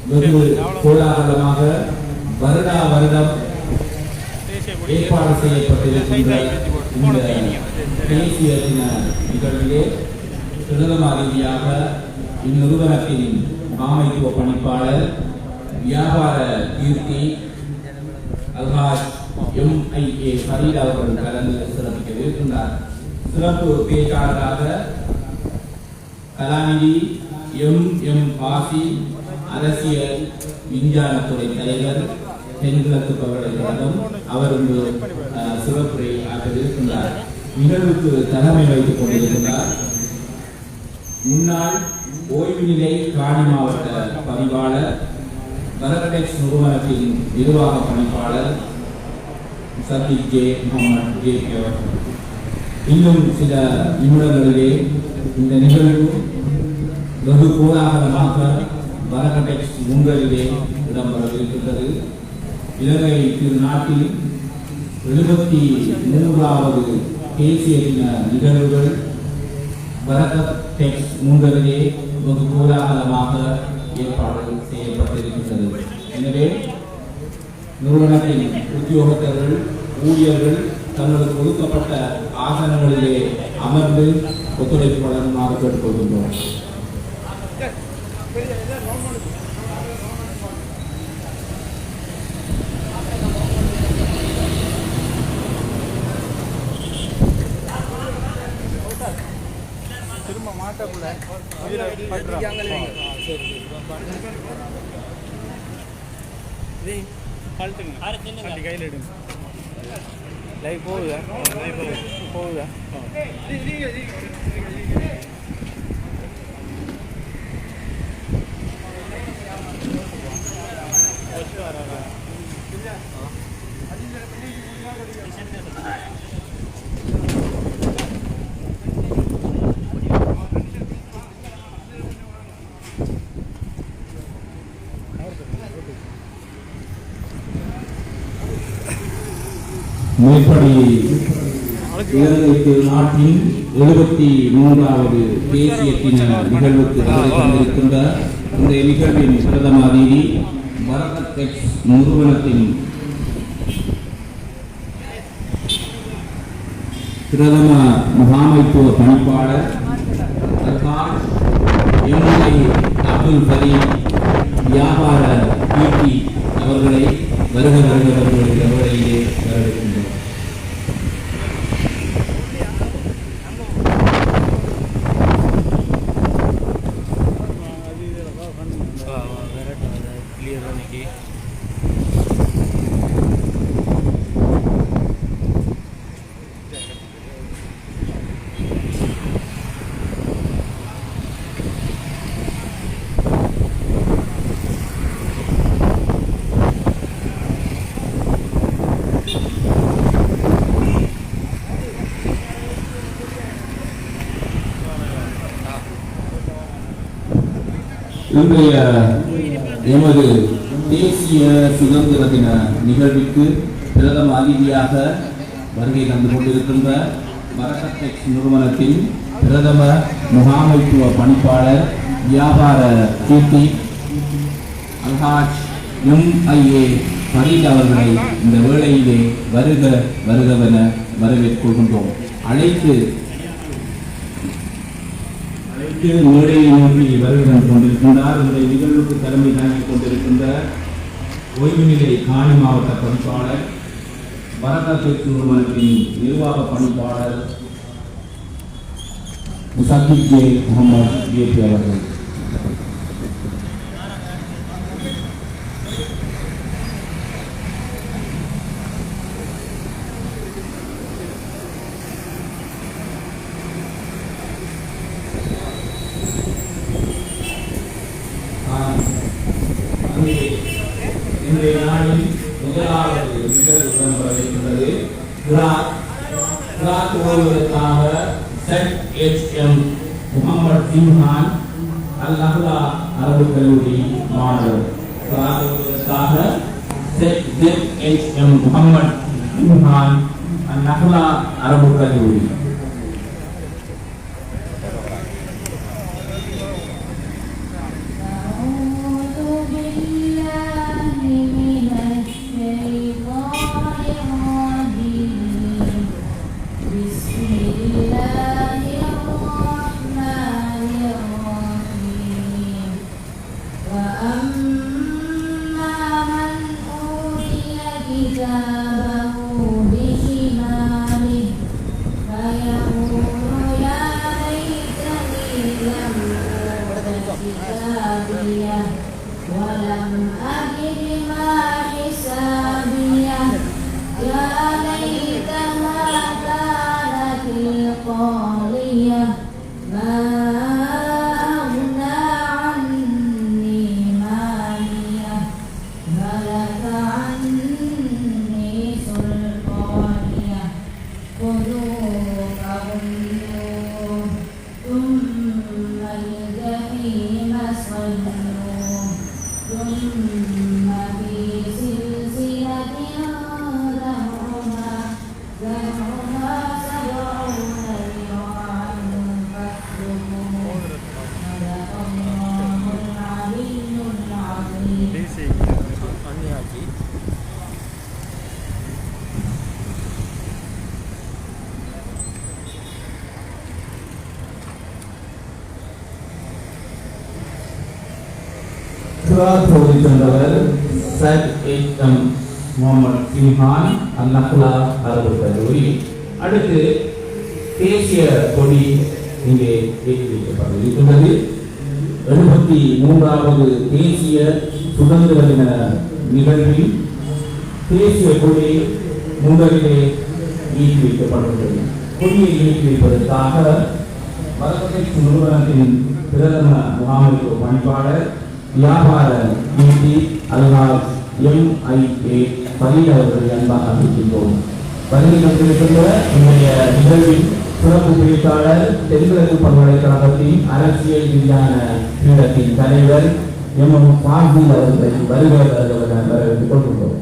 வெகு கோலாகலமாக வருடா வருடம் ஏற்பாடு செய்யப்பட்டிருக்கின்ற இந்த தேசிய தின நிகழ்விலே பிரதம அதிதியாக இந்நிறுவனத்தின் முகாமைத்துவ பணிப்பாளர் வியாபார கீர்த்தி அல்ஹாஜ் MIA ஃபரீத் அவர்கள் கலந்து சிறப்பிக்கவிருக்கின்றார். சிறப்பு பேச்சாளராக கலாநிதி M பாசி அரசியல் விஞ்ஞானத்துறை தலைவர் தென்கிழக்கு பல்கலைக்கழகம் அவர் சிறப்புரை ஆற்றியிருக்கின்றார். நிகழ்வுக்கு தலைமை வைத்துக் கொண்டிருக்கிறார் முன்னாள் ஓய்வு நிலை காணி மாவட்ட பதிவாளர் பரகடெக்ஸ் நிறுவனத்தின் நிர்வாக பணிப்பாளர் சதீக் ஜே முகமது அவர்கள். இன்னும் சில நிமிடங்களிலே இந்த நிகழ்வு வெகு கோலாகலமாக பரகடெக்ஸ் முன்களிலே இடம்பெறவிருக்கின்றது. இலங்கை திருநாட்டில் 73வது தேசிய தின நிகழ்வுகள் பரகடெக்ஸ் முன்களிலே வெகு கோலாகலமாக ஏற்பாடு செய்யப்பட்டிருக்கின்றது. எனவே நிறுவனத்தின் உத்தியோகத்தர்கள் ஊழியர்கள் தங்களுக்கு ஒதுக்கப்பட்ட ஆசனங்களிலே அமர்ந்து ஒத்துழைப்பு வழங்குமாறு கேட்டுக்கொள்கின்றோம். திரும்ப மாட்டக்குள்ள கையில் எடுங்க. லைவ் போகுதா? போகுதா? மேற்படி இலங்கை நாட்டின் 73வது தேசிய தின நிகழ்வுக்கு தந்திருக்கின்ற இந்த நிகழ்வின் பிரதம அதிதி பரகடெக்ஸ் நிறுவனத்தின் பிரதம முகாமைத்துவ பணிப்பாளர் அல்ஹாஜ் MIA அப்துல் ஃபரீத் வியாபார கீர்த்தி அவர்களை வருக வருகிறவர்களுடைய வேளையிலே வரவேற்கின்றோம். இன்றைய எமது தேசிய சுதந்திர தின நிகழ்விற்கு பிரதம அதிதியாக வருகை தந்து கொண்டிருக்கின்ற பரகடெக்ஸ் நிறுவனத்தின் பிரதம முகாமைத்துவ பணிப்பாளர் வியாபார கீர்த்தி அல்ஹாஜ் MIA ஃபரீத் அவர்களை இந்த வேளையிலே வருக வருகவென வரவேற்கொள்கின்றோம். அழைத்து மேடையை நோக்கி வருகை கொண்டிருக்கின்றார். இந்த நிகழ்வுக்கு தலைமை தாங்கிக் கொண்டிருக்கின்ற ஓய்வு நிலை காணி மாவட்ட பதிப்பாளர் பரகடெக்ஸ் நிறுவனத்தின் நிர்வாக பணிப்பாளர் சதீக் ஜே முகமது அவர்கள். இன்றைய நாளில் முதலாவது நிகழ்வு இடம்பெறவிருக்கின்றது. ஓய்வதற்காக ZHM முகமது சிம்ஹான் அல்-நஹ்லா அரபு கல்லூரி மாணவர். ஓய்வதற்காக ZHM முகமது சிம்ஹான் அல்-நஹ்லா அரபு கல்லூரி. சுறாத்தோடு சென்றவர் சர் எம் முகமது சிம்ஹான் அந்நகுலா அரபு கல்லூரி. அடுத்து தேசிய கொடி இங்கே ஏற்றி வைக்கப்பட்டிருக்கின்றது. 73வது தேசிய சுதந்திர தின நிகழ்வில் தேசிய கொடி முன்னரிலே ஏற்றி வைக்கப்பட்டுள்ளது. கொடியை ஏற்றி வைப்பதற்காக வடகிழக்கு நிறுவனத்தின் பிரதம முகாமைத்துவ பணிப்பாளர் வியாபார நீதி அதனால் MIA பலீல் அவர்களை அன்பாக அளிக்கின்றோம். பள்ளியில் வந்திருக்கின்ற இன்றைய நிகழ்வின் சிறப்பு பேச்சாளர் தென்கிழக்கு பல்கலைக்கழகத்தின் அரசியல் விஞ்ஞான பீடத்தின் தலைவர் பாசில் அவர்களை வருகிறவர்கள் வரவேற்றுக் கொள்கின்றோம்.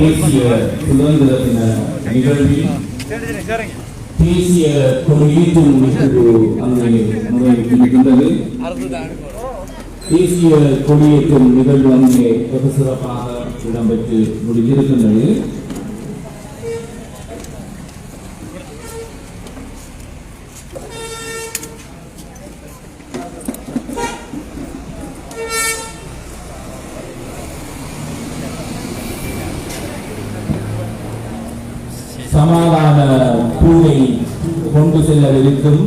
தேசிய சுதந்திர தின நிகழ்வில் தேசிய கொடியேற்றும் நிகழ்வு அங்கே முறையிட்டிருக்கின்றது. தேசிய கொடியேற்றும் நிகழ்வு அங்கே வெகு சிறப்பாக இடம்பெற்று முடிந்திருக்கின்றது. சமாதான பூவை கொண்டு செல்லவிருக்கும்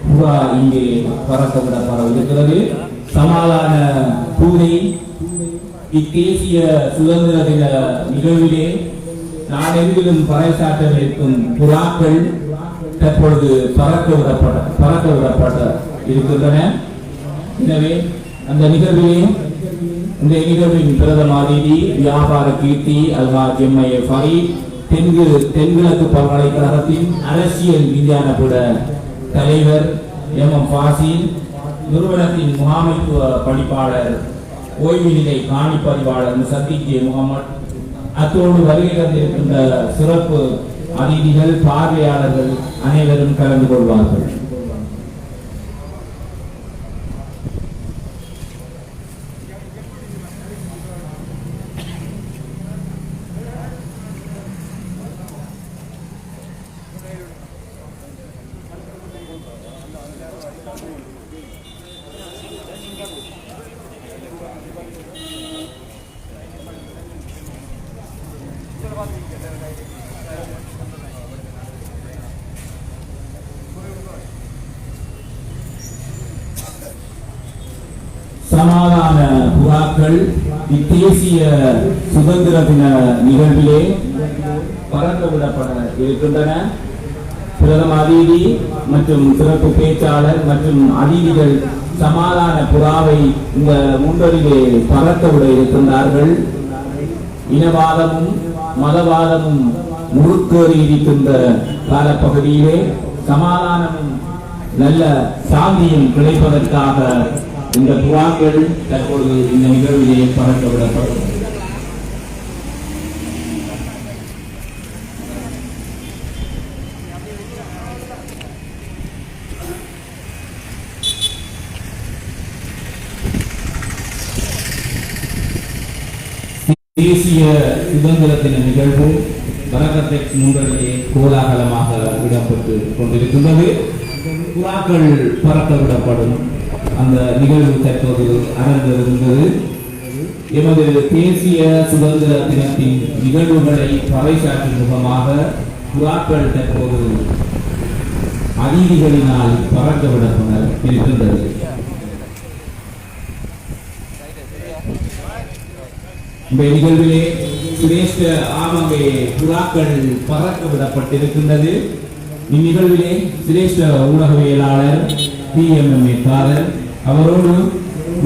புறா இங்கே பறக்க விடப்படவிருக்கிறது. சமாதான பூவை இத்தேசிய சுதந்திர தின நிகழ்விலே நாடெங்கிலும் பறைசாற்றவிருக்கும் புறாக்கள் தற்பொழுது பறக்க விடப்பட இருக்கின்றன. எனவே அந்த நிகழ்விலே இந்த நிகழ்வின் பிரதம அதிதி வியாபார கீர்த்தி அல்ஹாஜ் எம்ஐஏ ஃபரீத் தென்கிழக்கு பல்கலைக்கழகத்தின் அரசியல் விஞ்ஞான கூட தலைவர் எம் ஃபாசில், நிறுவனத்தின் முகாமைத்துவ பணிப்பாளர் ஓய்வு நிலை காணி பதிவாளர் சத்திக் ஜே முகமது, அத்தோடு வருகை தந்திருக்கின்ற சிறப்பு அதிதிகள் பார்வையாளர்கள் அனைவரும் கலந்து கொள்வார்கள். சமாதான புறாக்கள் இத்தேசிய சுதந்திர தின நிகழ்விலே பறக்க விடப்பட இருக்கின்றன. பிரதம அதிதி மற்றும் சிறப்பு பேச்சாளர் மற்றும் அதிதிகள் சமாதான புறாவை இந்த முன்னணியிலே பறக்க விட இருக்கின்றார்கள். இனவாதமும் மதவாதமும் முறுக்கேறி இருக்கின்ற காலப்பகுதியிலே சமாதானமும் நல்ல சாந்தியும் கிடைப்பதற்காக இந்த புறாக்கள் தற்பொழுது இந்த நிகழ்விலே பறக்க விடப்படும். தேசிய சுதந்திர தின நிகழ்வு பரகத்தெக் முன்றலிலே கோலாகலமாக இடம்பெற்று கொண்டிருக்கின்றது. புறாக்கள் பறக்க விடப்படும் அந்த நிகழ்வு தற்போது அரங்கிருந்தது. எமது தேசிய சுதந்திர தினத்தின் நிகழ்வுகளை பறைசாற்றும் முகமாக புறாக்கள் தற்போது அதிதிகளினால் பறக்க விடப்பட இருக்கின்றது. இந்த நிகழ்விலே சிரேஷ்ட ஆமங்கே புறாக்கள் பறக்க விடப்பட்டிருக்கின்றது. இந்நிகழ்விலே சிரேஷ்ட ஊடகவியலாளர் PMMA காரர், அவரோடு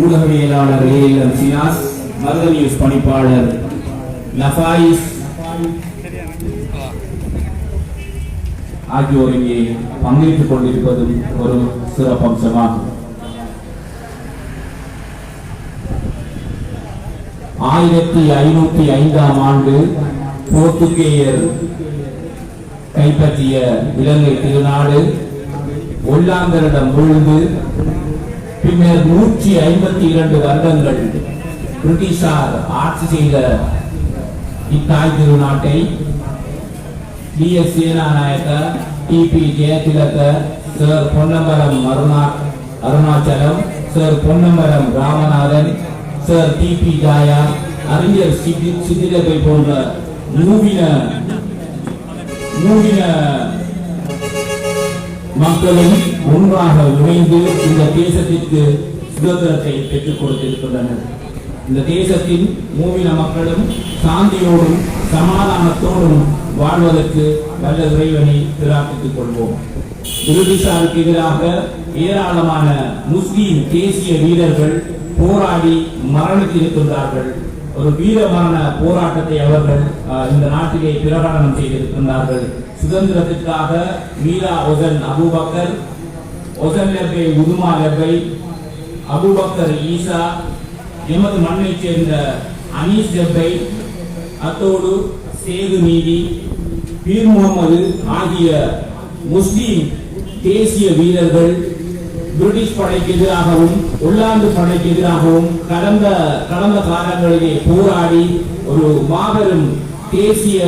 ஊடகவியலாளர் ALM சினாஸ், மருத நியூஸ் பணிப்பாளர் லஃபாயிஸ் ஆகியோர் இங்கே பங்கேற்றுக் கொண்டிருப்பதும் ஒரு சிறப்பம்சமாகும். 1505ஆம் ஆண்டு போர்த்துகேயர் கைப்பற்றிய இலங்கை திருநாடு ஒல்லாந்தரிடம் விழுந்து பின்னர் 152 வருடங்கள் பிரிட்டிஷார் ஆட்சி செய்த இத்தாய் திருநாட்டை DS Senanayake, TP Jayathilaka, sir Ponnambalam Arunachalam, sir Ponnambalam Ramanathan, sir TP ஜாயா, அறிஞர் சித்திரகை போன்ற நூவின மக்களும் ஒன்றாக இணைந்து இந்த தேசத்திற்கு சுதந்திரத்தை பெற்றுக் கொடுத்திருக்கின்றனர். இந்த தேசத்தின் மூவின மக்களும் சாந்தியோடும் சமாதானத்தோடும் வாழ்வதற்கு வல்ல இறைவனை பிரார்த்தித்துக் கொள்வோம். பிரிட்டிஷாருக்கு எதிராக ஏராளமான முஸ்லிம் தேசிய வீரர்கள் போராடி மரணித்திருக்கின்றார்கள். ஒரு வீர மரண போராட்டத்தை அவர்கள் இந்த நாட்டிலே பிரகடனம் செய்திருக்கின்றார்கள். சுதந்திரத்திற்காக Meera ocean Abu Bakr, ocean Lebbai Uthuma Lebbai, Abu Bakr ஈசா, எமது மண்ணைச் சேர்ந்த அனீஸ் லெப்பை, அத்தோடு சேது நீதி, பீர் முகமது ஆகிய முஸ்லிம் தேசிய வீரர்கள் பிரிட்டிஷ் படைக்கு எதிராகவும் ஒல்லாந்து படைக்கு எதிராகவும் கடந்த காலங்களிலே போராடி ஒரு மாபெரும் தேசிய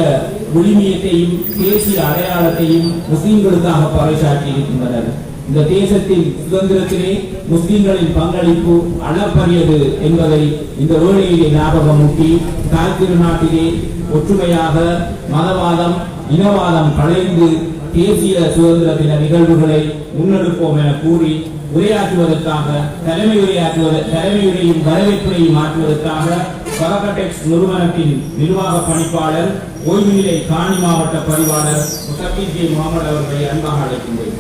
விழுமியத்தையும் தேசிய அடையாளத்தையும் முஸ்லிம்களுக்காக பறைசாற்றி இருக்கின்றனர். இந்த தேசத்தின் சுதந்திரத்திலே முஸ்லிம்களின் பங்களிப்பு அளப்பரியது என்பதை இந்த வேளையிலே ஞாபகமூட்டி தாய்த்திரு நாட்டிலே ஒற்றுமையாக மதவாதம் இனவாதம் களைந்து தேசிய சுதந்திர தின நிகழ்வுகளை முன்னெடுப்போம் என கூறி உரையாற்றுவதற்காக தலைமையுரையும் வரவேற்புரையும் மாற்றுவதற்காக பரகடெக்ஸ் நிறுவனத்தின் நிர்வாக பணிப்பாளர் ஓய்வு நிலை காணி மாவட்ட பதிவாளர் முசஃபிர் ஜே முகமது அவர்களை அன்பாக அழைக்கின்றேன்.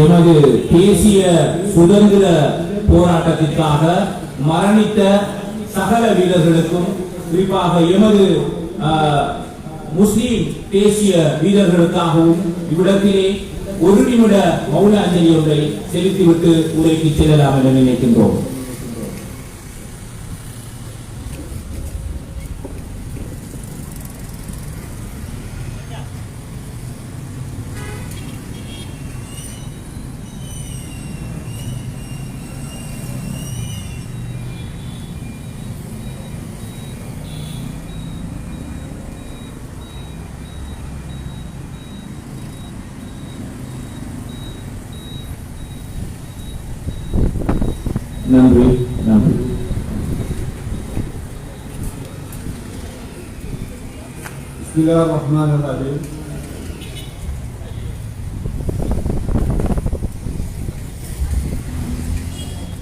எமது தேசிய சுதந்திர போராட்டத்திற்காக மரணித்த சகல வீரர்களுக்கும் குறிப்பாக எமது முஸ்லிம் தேசிய வீரர்களுக்காகவும் இவ்விடத்திலே ஒரு நிமிட மௌன அஞ்சலி ஒன்றை செலுத்திவிட்டு உரைக்கு செல்லலாம் என நினைக்கின்றோம். நன்றி நன்றி. பிஸ்மில்லாஹிர்ரஹ்மானிர்ரஹீம்.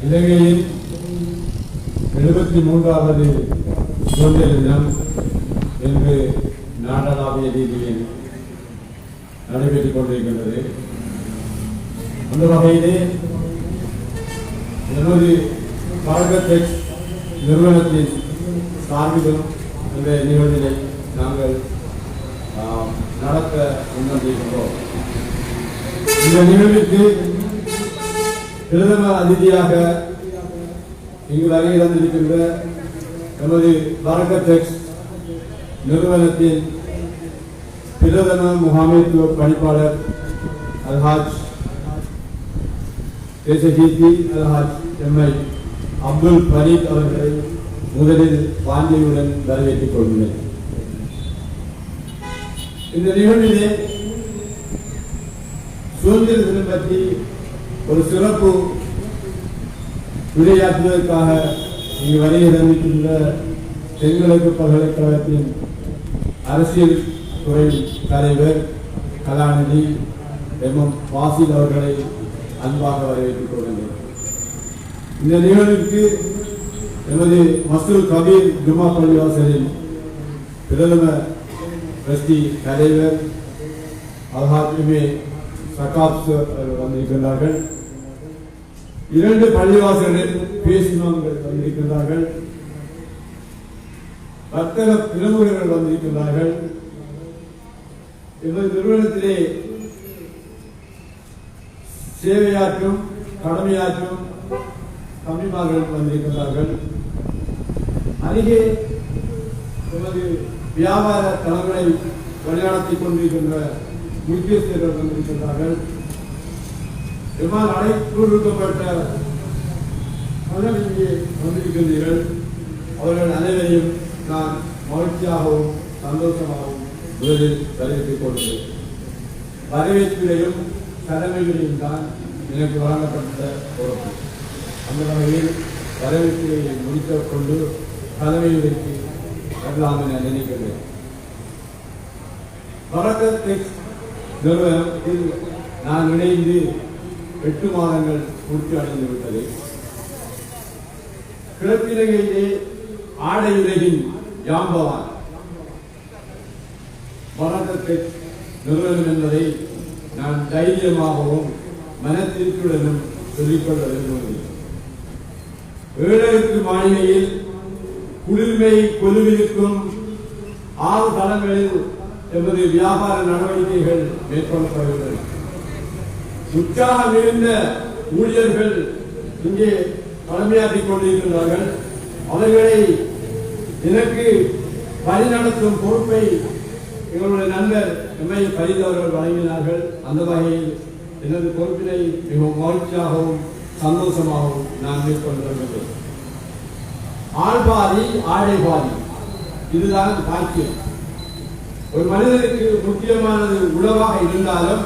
இலங்கையின் 73வது சுதந்திர தினம் இன்று நாடளாவிய ரீதியில் நடைபெற்றுக் கொண்டிருக்கின்றது. அந்த வகையிலே நமது பரகடெக்ஸ் நிறுவனத்தின் சார்பிலும் இந்த நிகழ்வினை நாங்கள் நடத்த முன்வந்திருக்கிறோம். இந்த நிகழ்விற்கு பிரதம அதிதியாக இங்கு வருகை தந்திருக்கின்ற நமது பரகடெக்ஸ் நிறுவனத்தின் பிரதம முகாமைத்துவ பணிப்பாளர் அல்ஹாஜ் அல்ஹாஜ் எம்ஐ அப்துல் பரீத் அவர்களை முதலில் பாண்டியுடன் வரவேற்றுக் கொள்கிறேன். இந்த நிகழ்விலே சுதந்திர தினம் பற்றி ஒரு சிறப்பு உரையாற்றுவதற்காக இங்கு வருகை தந்திருக்கின்ற தென்கிழக்கு பல்கலைக்கழகத்தின் அரசியல் துறை தலைவர் கலாநிதி எம் வாசில் அவர்களை அன்பாக வரவேற்றுக் கொள்கிறேன். இந்த நிகழ்விற்கு எமது மஸ்தூர் கபீர் ஜுமா பள்ளிவாசலின் பிரதம ட்ரஸ்டி தலைவர் அல்ஹாஜ் சகாப் வந்திருக்கிறார்கள். 2 பள்ளிவாசலில் பேசினவர்கள் வந்திருக்கிறார்கள். வர்த்தக பிரமுகர்கள் வந்திருக்கிறார்கள். எமது நிறுவனத்திலே சேவையாற்றும் கடமையாற்றும் தம்பிமார்கள் வந்திருக்கிறார்கள். அருகே எமது வியாபார தளங்களை வழிநடத்திக் கொண்டிருக்கின்ற முக்கியஸ்தர்கள் வந்திருக்கிறார்கள். எம்மால் அழைக்கப்பட்ட பலர் இங்கே வந்திருக்கின்றீர்கள். அவர்கள் அனைவரையும் நான் மகிழ்ச்சியாகவும் சந்தோஷமாகவும் முதலில் தெரிவித்துக் கொள்கிறேன். வரவேற்பிலையும் தலைமையிலையும் தான் எனக்கு வழங்கப்பட்ட பொறுப்பு. அந்த வகையில் வரவேற்பை முடித்துக் கொண்டு தலைமையுரைக்கு வரலாம் என நினைக்கிறேன். பரகடெக்ஸ் நிறுவனத்தில் நான் இணைந்து 8 மாதங்கள் பூர்த்தி அடைந்து விட்டது. கிழக்கிலங்கையிலே ஆடை உலகின் ஜாம்பவான் பரகடெக்ஸ் நிறுவனம் என்பதை நான் தைரியமாகவும் மனத்திற்குடனும் சொல்லிக்கொள்ள விரும்புகிறேன். ஏழருக்கு மாளிகையில் குளிர்மை கொலுவிருக்கும் 6 தளங்களில் எமது வியாபார நடவடிக்கைகள் மேற்கொள்ளப்படுகின்றன. உற்சாகம் மிகுந்த ஊழியர்கள் இங்கே கடமையாற்றிக் கொண்டிருக்கிறார்கள். அவர்களை எனக்கு வழிநடத்தும் பொறுப்பை எங்களுடைய நண்பர் எம்ஐ பரிந்தவர்கள் வழங்கினார்கள். அந்த வகையில் எனது பொறுப்பினை மிகவும் மகிழ்ச்சியாகவும் சந்தோஷமாகவும் நான் மேற்கொண்டு வருகிறேன். ஆள் பாதி ஆடை பாதி, இதுதான் பாக்கியம். ஒரு மனிதனுக்கு முக்கியமானது உணவாக இருந்தாலும்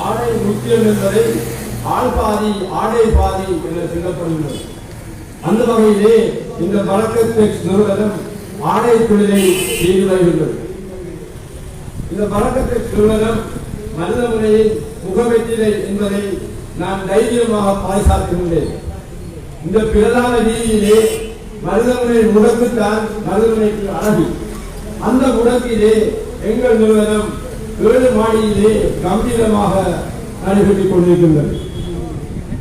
ஆடை முக்கியம் என்பதை ஆள் பாதி ஆடை பாதி என சொல்லப்படுகிறது. அந்த வகையிலே இந்த பரக்கத் நிறுவனம் ஆடை தொழிலை செய்து வருகின்றது. இந்த பரக்கத் நிறுவனம் மனித முறையின் முகவெற்றிலை என்பதை நான் தைரியமாக பாதுகாத்துள்ளேன். இந்த பிரதான வீதியிலே மனிதமுறை முடக்குத்தான் மனிதமுறைக்கு அழகு. அந்த முடக்கிலே எங்கள் நிறுவனம் 7 மாடியிலே கம்பீரமாக நடைபெற்றுக் கொண்டிருக்கின்றது.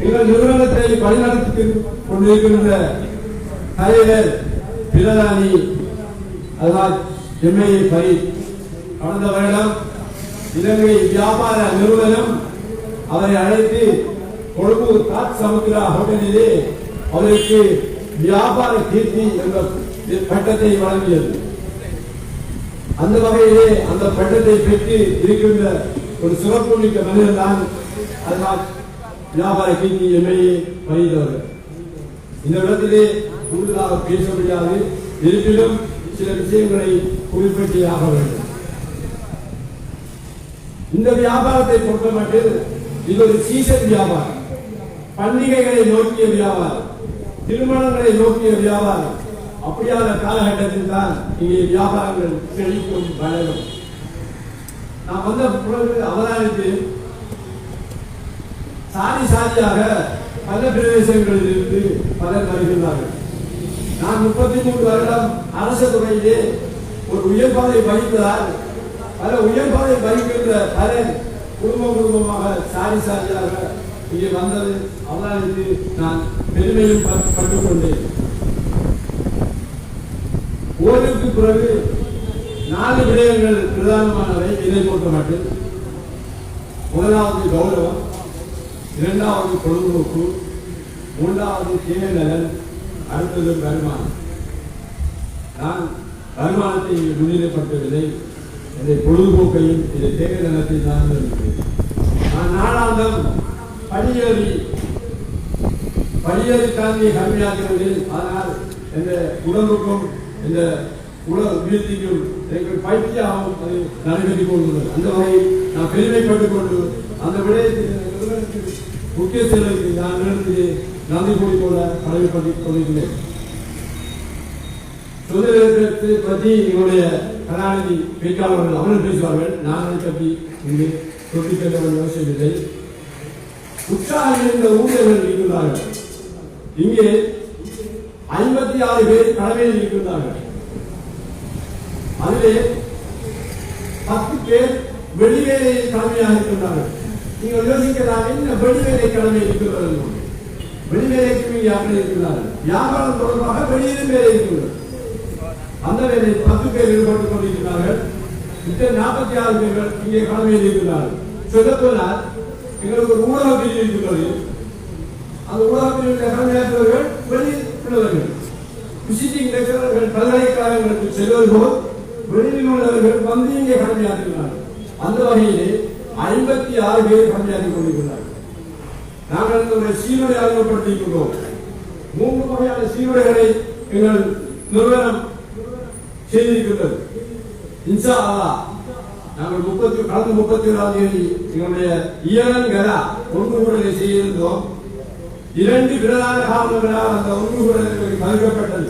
எங்கள் நிறுவனத்தை வழிநடத்தி கொண்டிருக்கின்ற தலைவர் பிரதானி எம்ஏ பரீத் கடந்த வருடம் இலங்கை வியாபார நிறுவனம் அவரை அழைத்து கொழும்பு தாஜ் சமுத்திரா ஹோட்டலிலே அவருக்கு வியாபார கீர்த்தி என்ற பட்டத்தை வழங்கியது. அந்த வகையிலே அந்த பட்டத்தை பெற்று இருக்கின்ற ஒரு சிறப்பு மிக்க மனிதர் தான் வியாபார கீர்த்தி எம்ஏ பரீத் அவர்கள். இந்த இடத்திலே கூடுதலாக பேச முடியாது, இருப்பினும் சில விஷயங்களை குறிப்பிட்டாக வேண்டும். இந்த வியாபாரத்தை பொறுத்தமட்டில் இது ஒரு சீசன் வியாபாரம், பண்டிகைகளை நோக்கிய வியாபாரம், திருமணங்களை நோக்கிய வியாபாரம். அப்படியான காலகட்டத்தில் தான் இங்கே வியாபாரங்கள் செழிக்கும் வளரும். நான் வந்த பிறகு அவதானித்து சாதி சாதியாக பல பிரதேசங்களில் இருந்து பலர் வருகின்றார்கள். நான் 33 வருடம் அரசு துறையிலே ஒரு உயர்பாதை வகித்ததால் பல உயர்பாதை வகிக்கின்ற பலர் குடும்பமாக சாதி சாதியாக இங்கே வந்தது அவதானித்து நான் பெருமையும் பட்டுக் கொண்டேன். ஓருக்கு பிறகு 4 விடயங்கள் பிரதானமானவை இதை பொறுத்தமட்டில். முதலாவது கௌரவம், 2வது பொழுதுபோக்கு, 3வது தேநலன், அடுத்தது வருமானம். நான் வருமானத்தை முன்னிலைப்படுத்தவில்லை, இதை பொழுதுபோக்கையும் இதை தேநலத்தை தான் இருக்கிறேன். நான் நாளாந்தம் படியேறி தாண்டிய கல்வியாகிறதில், ஆனால் இந்த உடம்புக்கும் இந்த உலக உயர்த்திக்கும் எங்கள் பயிற்சியாகவும் அது நடைபெற்றுக் கொண்டுள்ளது. அந்த வகையில் நான் பெருமைப்பட்டுக் கொண்டு அந்த விடயத்தில் முக்கிய செலவுக்கு நான் நிறுத்தியே நன்றி கூடி போல கடமைப்பட்டுக் கொண்டிருக்கிறேன். சுதந்திரத்தை பற்றி எங்களுடைய கலாநிதி பேச்சாளர்கள் அவர்கள் பேசுவார்கள். நான் அதை பற்றி இங்கு தொட்டிச் செல்ல வேண்டிய அவசியமில்லை. உற்சாகம் இருந்த ஊழியர்கள் இருக்கிறார்கள். இங்கே 56 பேர் கடமையில் இருக்கின்றார்கள். அதிலே 10 பேர் வெளிவேலையில் கடமையாக இருக்கின்றார்கள். நீங்கள் யோசிக்கலாம், என்ன வெளிவேலை கடமை இருக்கிறது? வெளிவேலைக்கு யார்கள் இருக்கிறார்கள்? வியாபாரம் தொடர்பாக வெளியிலும் வேலை இருக்கிறது. அந்த வேலை 10 பேர் ஈடுபட்டுக் கொண்டிருக்கிறார்கள். 46 பேர்கள் இங்கே கடமையில் இருக்கிறார்கள். சொல்லப்போனால் எங்களுக்கு ஒரு ஊடக பிரிவு இருக்கிறது. அந்த ஊடக பிரிவில் கடமையாற்றுவர்கள் வெளியில் உள்ளவர்கள், விசிட்டிங் லெக்சரர்கள் பல்கலைக்கழகங்களுக்கு செல்வர்கள் வெளியில் உள்ளவர்கள் வந்து இங்கே கடமையாற்றுகிறார்கள். அந்த வகையிலே 56 பேர் கடமையாற்றிக் கொண்டிருக்கிறார்கள். நாங்கள் ஒரு சீருடை அறிமுகப்படுத்தியிருக்கிறோம். 3 வகையான சீருடைகளை எங்கள் நிறுவனம் செய்திருக்கின்றது. இன்ஷா அல்லாஹ் நாங்கள் கடந்த 31ஆம் தேதி எங்களுடைய இயலங்கரா ஒன்று கூடலை செய்திருந்தோம். 2 பிரதான காரணங்களால் அந்த ஒன்று கூடல் மறுக்கப்பட்டது.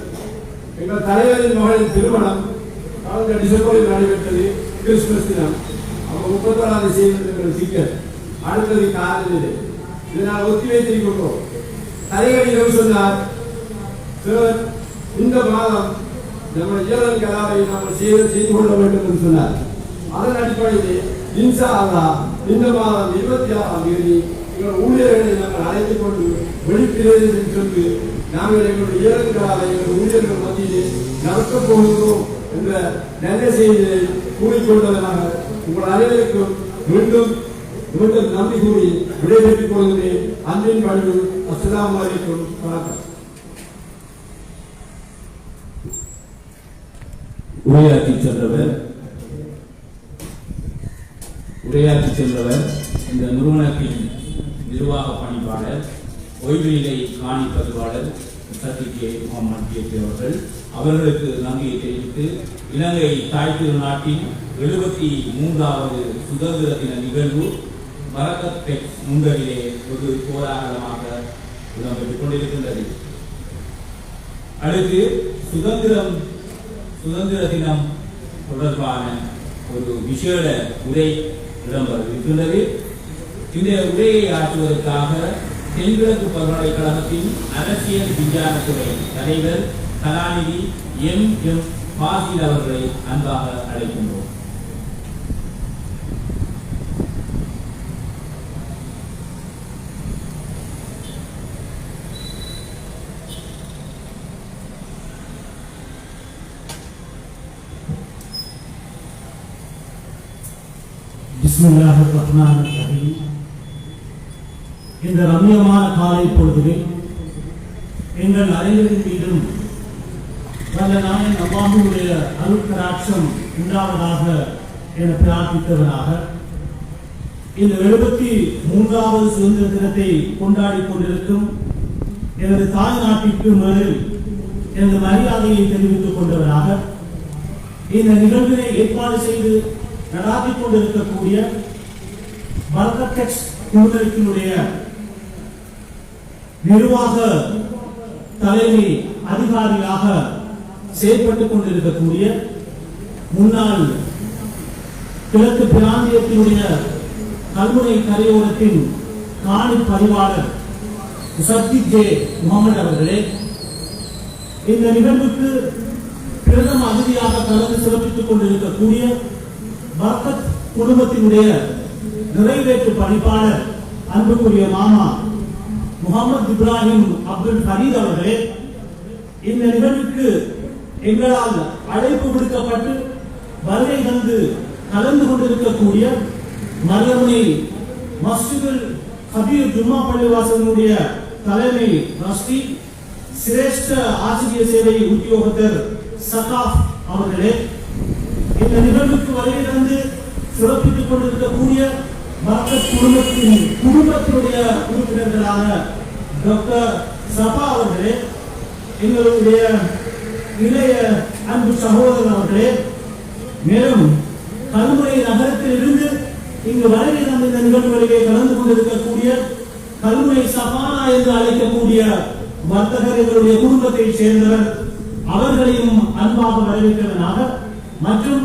எங்கள் தலைவரின் மகளின் திருமணம் கடந்த டிசம்பரில் நடைபெற்றது, கிறிஸ்துமஸ் தினம். அப்போ 31ஆம் தேதி சிக்கல் அடுத்தது காலையில் இதனால் ஒத்தி வைத்திருக்கின்றோம். தலைவர் சொன்னார், இந்த மாதம் நம்ம இயலங்கராவை நாம் செய்து கொள்ள வேண்டும் என்று சொன்னார். அதன் அடிப்படையில் இன்ஷா அல்லாஹ் இந்த மாதம் 26ஆம் தேதி எங்கள் ஊழியர்களை நாங்கள் அழைத்துக் கொண்டு வெளிப்பிரேதம் சொல்லி நாங்கள் எங்களுடைய இயற்கால எங்கள் ஊழியர்கள் மத்தியிலே நடக்கப் போகிறோம் என்ற நல்ல செய்தியை கூறிக்கொண்டதனாக உங்கள் அனைவருக்கும் மீண்டும் மீண்டும் நன்றி கூறி விடைபெற்றுக் கொள்கிறேன். அன்பின் பணிவு. அஸ்ஸலாமு அலைக்கும். வணக்கம். உரையாற்றி சென்றவர் இந்த நிறுவனத்தின் நிர்வாக பணிப்பாளர் ஓய்வு நிலை காணி பதிவாளர் சத்திகே முகமது அவர்கள். அவர்களுக்கு நன்றியை தெரிவித்து இலங்கை தாய் திருநாட்டின் 73வது சுதந்திர தின நிகழ்வு பரக்கத் டெக்ஸ் முன்னரிலே ஒரு கோலாகலமாக இடம்பெற்றுக் கொண்டிருக்கின்றது. அடுத்து சுதந்திர தினம் தொடர்பான ஒரு விசேட உரை இடம்பெற இருக்கின்றது. இந்த உரையை ஆற்றுவதற்காக தென்கிழக்கு பல்கலைக்கழகத்தின் அரசியல் விஞ்ஞானத்துறை தலைவர் கலாநிதி எம் பாசில் அவர்களை அன்பாக அழைக்கின்றோம். பிஸ்மில்லாஹிர் ரஹ்மானிர் ரஹீம். இந்த ரம்யமான காலை பொழுதில் எங்கள் அனைவரின் மீதும் வல்ல நாயன் அல்லாஹ்வுடைய அருட்கடாட்சம் உண்டாவதாக என பிரார்த்தித்தவனாக இந்த 73வது சுதந்திர தினத்தை கொண்டாடி கொண்டிருக்கும் எனது தாய் நாட்டிற்கு மேலில் எனது மரியாதையை தெரிவித்துக் கொண்டவனாக இந்த நிகழ்வினை ஏற்பாடு செய்து நடாத்திக் கொண்டிருக்கக்கூடிய பரக்கத் டெக்ஸ் குழுவினுடைய நிர்வாக தலைமை அதிகாரியாக செயல்பட்டுக் கொண்டிருக்கக்கூடிய முன்னாள் கிழக்கு பிராந்தியத்தினுடைய கல்முனை கரையோரத்தின் காணி பதிவாளர் சத்திக் ஜே முகமது அவர்களே, இந்த நிகழ்வுக்கு பிரதம அதிதியாக கலந்து சிறப்பித்துக் கொண்டிருக்கக்கூடிய பரக்கத் குடும்பத்தினுடைய நிறைவேற்று பணிப்பாளர் அன்புக்குரிய மாமா முகமது இப்ராஹிம் அப்துல் ஃபரீத் அவர்களே, இந்த நிகழ்வுக்கு எங்களால் அழைப்பு விடுக்கப்பட்டு வருகை தந்து கலந்து கொண்டிருக்கக்கூடிய மரியமுனை மஸ்ஜிதுல் கபீர் ஜும்மா பள்ளிவாசலுடைய தலைமை ட்ரஸ்டி சிரேஷ்ட ஆசிரியர் சேவை உத்தியோகத்தர் சகாப் அவர்களே, இந்த நிகழ்வுக்கு வருகை தந்து சிறப்பித்துக் கொண்டிருக்கக்கூடிய பரக்கத் குடும்பத்தினுடைய உறுப்பினர்களான டாக்டர் சபா அவர்களே, எங்களுடைய இளைய அன்பு சகோதரர் அவர்களே, மேலும் கல்முனை நகரத்தில் இருந்து இங்கு வருகை தந்த இந்த நிகழ்வுகளிலே கலந்து கொண்டிருக்கக்கூடிய கல்முனை சபானா என்று அழைக்கக்கூடிய வர்த்தகர் எங்களுடைய குடும்பத்தை சேர்ந்தவர், அவர்களையும் அன்பாக வரவேற்றவனாக மற்றும்